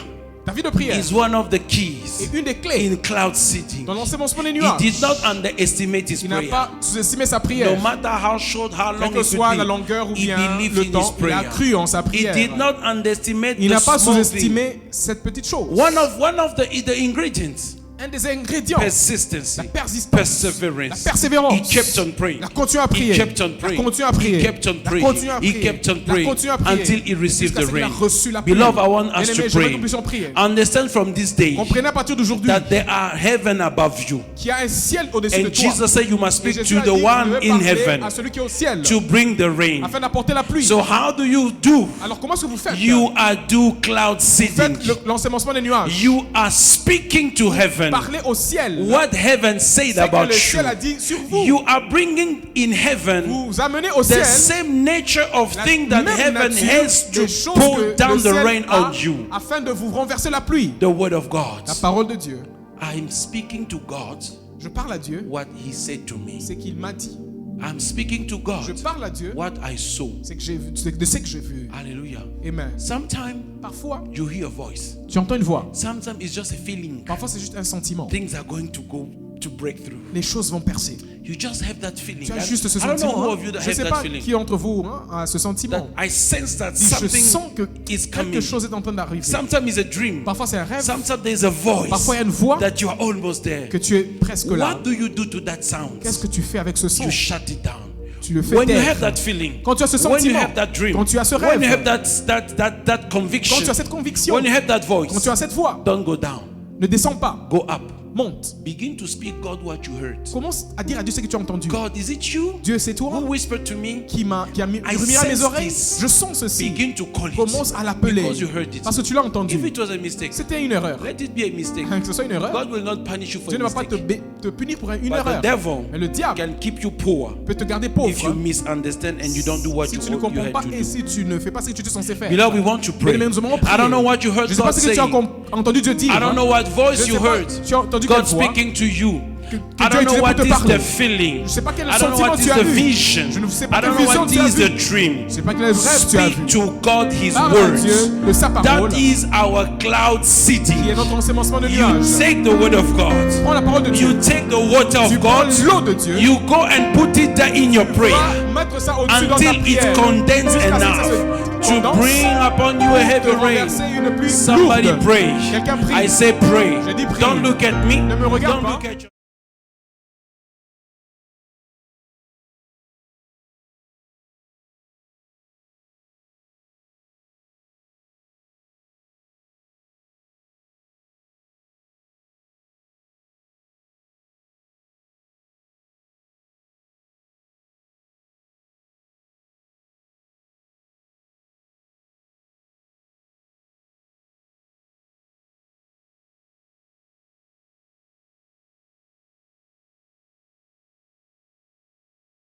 B: Ta vie de prière
A: is one of the keys
B: est une des clés
A: in cloud seeding.
B: dans l'enseignement des
A: He
B: nuages.
A: did not underestimate his
B: Il n'a
A: prayer.
B: pas sous-estimé sa
A: No
B: prière.
A: matter how short, how
B: Quelle
A: long
B: que
A: it
B: soit
A: could
B: la
A: be,
B: longueur ou
A: he
B: bien
A: believed
B: le
A: in his
B: temps, il a
A: prayer.
B: cru en sa
A: He
B: prière.
A: did not underestimate
B: Il
A: the
B: n'a pas
A: small thing.
B: sous-estimé cette petite chose.
A: One of the ingredients,
B: Un des ingrédients,
A: persistency,
B: la persistance,
A: perseverance.
B: la persévérance.
A: He kept on praying.
B: Il a continué à prier.
A: He kept on
B: Il a
A: praying.
B: continué à prier.
A: He kept on
B: Il a
A: praying.
B: continué à
A: He
B: prier.
A: kept on
B: Il a
A: praying
B: continué à prier.
A: until he received
B: Jusqu'à
A: the
B: ce qu'il a
A: rain.
B: reçu la pluie.
A: Beloved, I want us
B: Bien-aimés,
A: to
B: j'aimerais que
A: pray.
B: nous puissions prier.
A: Understand from this day
B: Comprenez à partir d'aujourd'hui
A: that there are heaven above you.
B: qu'il y a un ciel au-dessus de
A: And
B: toi.
A: Jesus said you must
B: Et
A: speak
B: Jésus
A: to
B: a
A: the
B: dit,
A: one
B: vous devez
A: in
B: parler
A: heaven
B: à celui qui est au ciel
A: to bring the rain.
B: afin d'apporter la pluie.
A: So how do you do?
B: Alors comment est-ce que vous faites?
A: You are do cloud seeding.
B: Faites l'enseignement des nuages.
A: You are speaking to heaven.
B: Parlez au ciel.
A: What heaven said
B: C'est que
A: about
B: le ciel a
A: you.
B: dit sur vous.
A: You are bringing in heaven
B: Vous amenez au
A: the
B: ciel
A: same nature of
B: la
A: thing that
B: même
A: heaven
B: nature
A: has
B: des
A: to
B: choses
A: pour
B: que
A: down
B: le
A: the
B: ciel
A: rain
B: a
A: on you.
B: afin de vous renverser la pluie.
A: The word of God.
B: La parole de Dieu.
A: I'm speaking to God
B: Je parle à Dieu.
A: what he said to me.
B: C'est qu'il m'a dit.
A: I'm speaking to
B: Je
A: God
B: parle à Dieu.
A: what I saw.
B: C'est que j'ai vu. C'est de ce que j'ai vu.
A: Hallelujah.
B: Amen.
A: Sometimes
B: Parfois,
A: you hear a voice.
B: tu entends une voix.
A: Sometimes it's just a feeling.
B: Parfois, c'est juste un sentiment.
A: Things are going to go to break through.
B: Les choses vont percer.
A: You just have that feeling.
B: Tu as
A: That-
B: juste ce
A: I don't know
B: sentiment.
A: who
B: hein.
A: of you that
B: Je ne
A: have
B: sais
A: that
B: pas
A: feeling.
B: qui d'entre vous a ce sentiment.
A: That I sense that
B: Je sens
A: something
B: que
A: is
B: quelque
A: coming.
B: chose est en train d'arriver.
A: Sometimes it's a dream.
B: Parfois, c'est un rêve.
A: Sometimes there's a voice
B: Parfois, il y a une voix
A: that you are almost there.
B: que tu es presque là.
A: What do you do to that sound?
B: Qu'est-ce que tu fais avec ce son?
A: You shut it down.
B: Tu le fais
A: When you
B: taire.
A: have that feeling,
B: Quand tu as ce
A: when you
B: sentiment,
A: have that dream,
B: quand tu as ce
A: when you
B: rêve,
A: have that conviction,
B: quand tu as cette conviction,
A: when you have that
B: quand
A: voice,
B: tu as cette voix,
A: don't go down.
B: ne descends pas,
A: Go up.
B: monte.
A: Begin to speak God what you heard.
B: Commence à dire à Dieu ce que tu as entendu.
A: God, is it you
B: Dieu, c'est toi
A: who whispered to me?
B: qui m'a
A: I
B: murmuré à mes
A: sense
B: oreilles.
A: this.
B: Je sens ceci.
A: Begin to call it.
B: Commence à l'appeler
A: Because you heard it.
B: parce que tu l'as entendu.
A: If it was a mistake,
B: C'était une erreur.
A: let it be a mistake.
B: Que ce soit une erreur.
A: God will not punish you for
B: Dieu
A: a
B: ne va pas
A: mistake.
B: te punir pour une
A: But the
B: erreur.
A: devil
B: Mais le diable
A: can keep you poor
B: peut te garder
A: if
B: pauvre
A: you misunderstand and you don't do what
B: si
A: you
B: tu ne
A: you
B: comprends
A: had
B: pas
A: to
B: et
A: do.
B: si tu ne fais pas ce que tu es censé faire.
A: Beloved, we want to pray.
B: Mais nous allons prier.
A: I don't know what you heard
B: Je ne sais
A: God
B: pas ce que tu
A: saying.
B: as entendu Dieu dire.
A: I don't know what
B: Je
A: voice
B: ne
A: you
B: sais pas,
A: heard.
B: tu as entendu
A: God
B: quelle voix
A: speaking to you.
B: que
A: I
B: Dieu
A: don't know
B: utilisait
A: what
B: pour te
A: is
B: parler.
A: the feeling.
B: Je ne sais pas quel
A: I don't know
B: sentiment
A: what
B: tu
A: is
B: as
A: the
B: vu.
A: vision.
B: Je ne sais
A: I
B: pas
A: don't
B: quelle
A: know
B: vision
A: what
B: tu as
A: is the
B: vu.
A: dream.
B: Je ne sais pas quel rêve tu as vu.
A: Speak to God His
B: Parle à Dieu
A: words.
B: de sa parole
A: That is our cloud city.
B: qui est notre enseignement de
A: You
B: nuages.
A: take the word of God.
B: Prends la parole de Dieu.
A: You take the water
B: Tu
A: of
B: prends
A: God.
B: l'eau de Dieu.
A: You go and put it there in your prayer
B: Va mettre ça au-dessus dans ta
A: until
B: prière.
A: it condenses
B: Jusqu'à ce que ça
A: enough
B: se
A: to
B: condense.
A: bring upon you a heavy
B: Te
A: rain.
B: renverser une pluie
A: Somebody
B: lourde.
A: pray.
B: Quelqu'un prie.
A: I say pray.
B: Je dis prie.
A: Don't look at me.
B: Ne me regarde
A: Don't
B: pas.
A: look at you.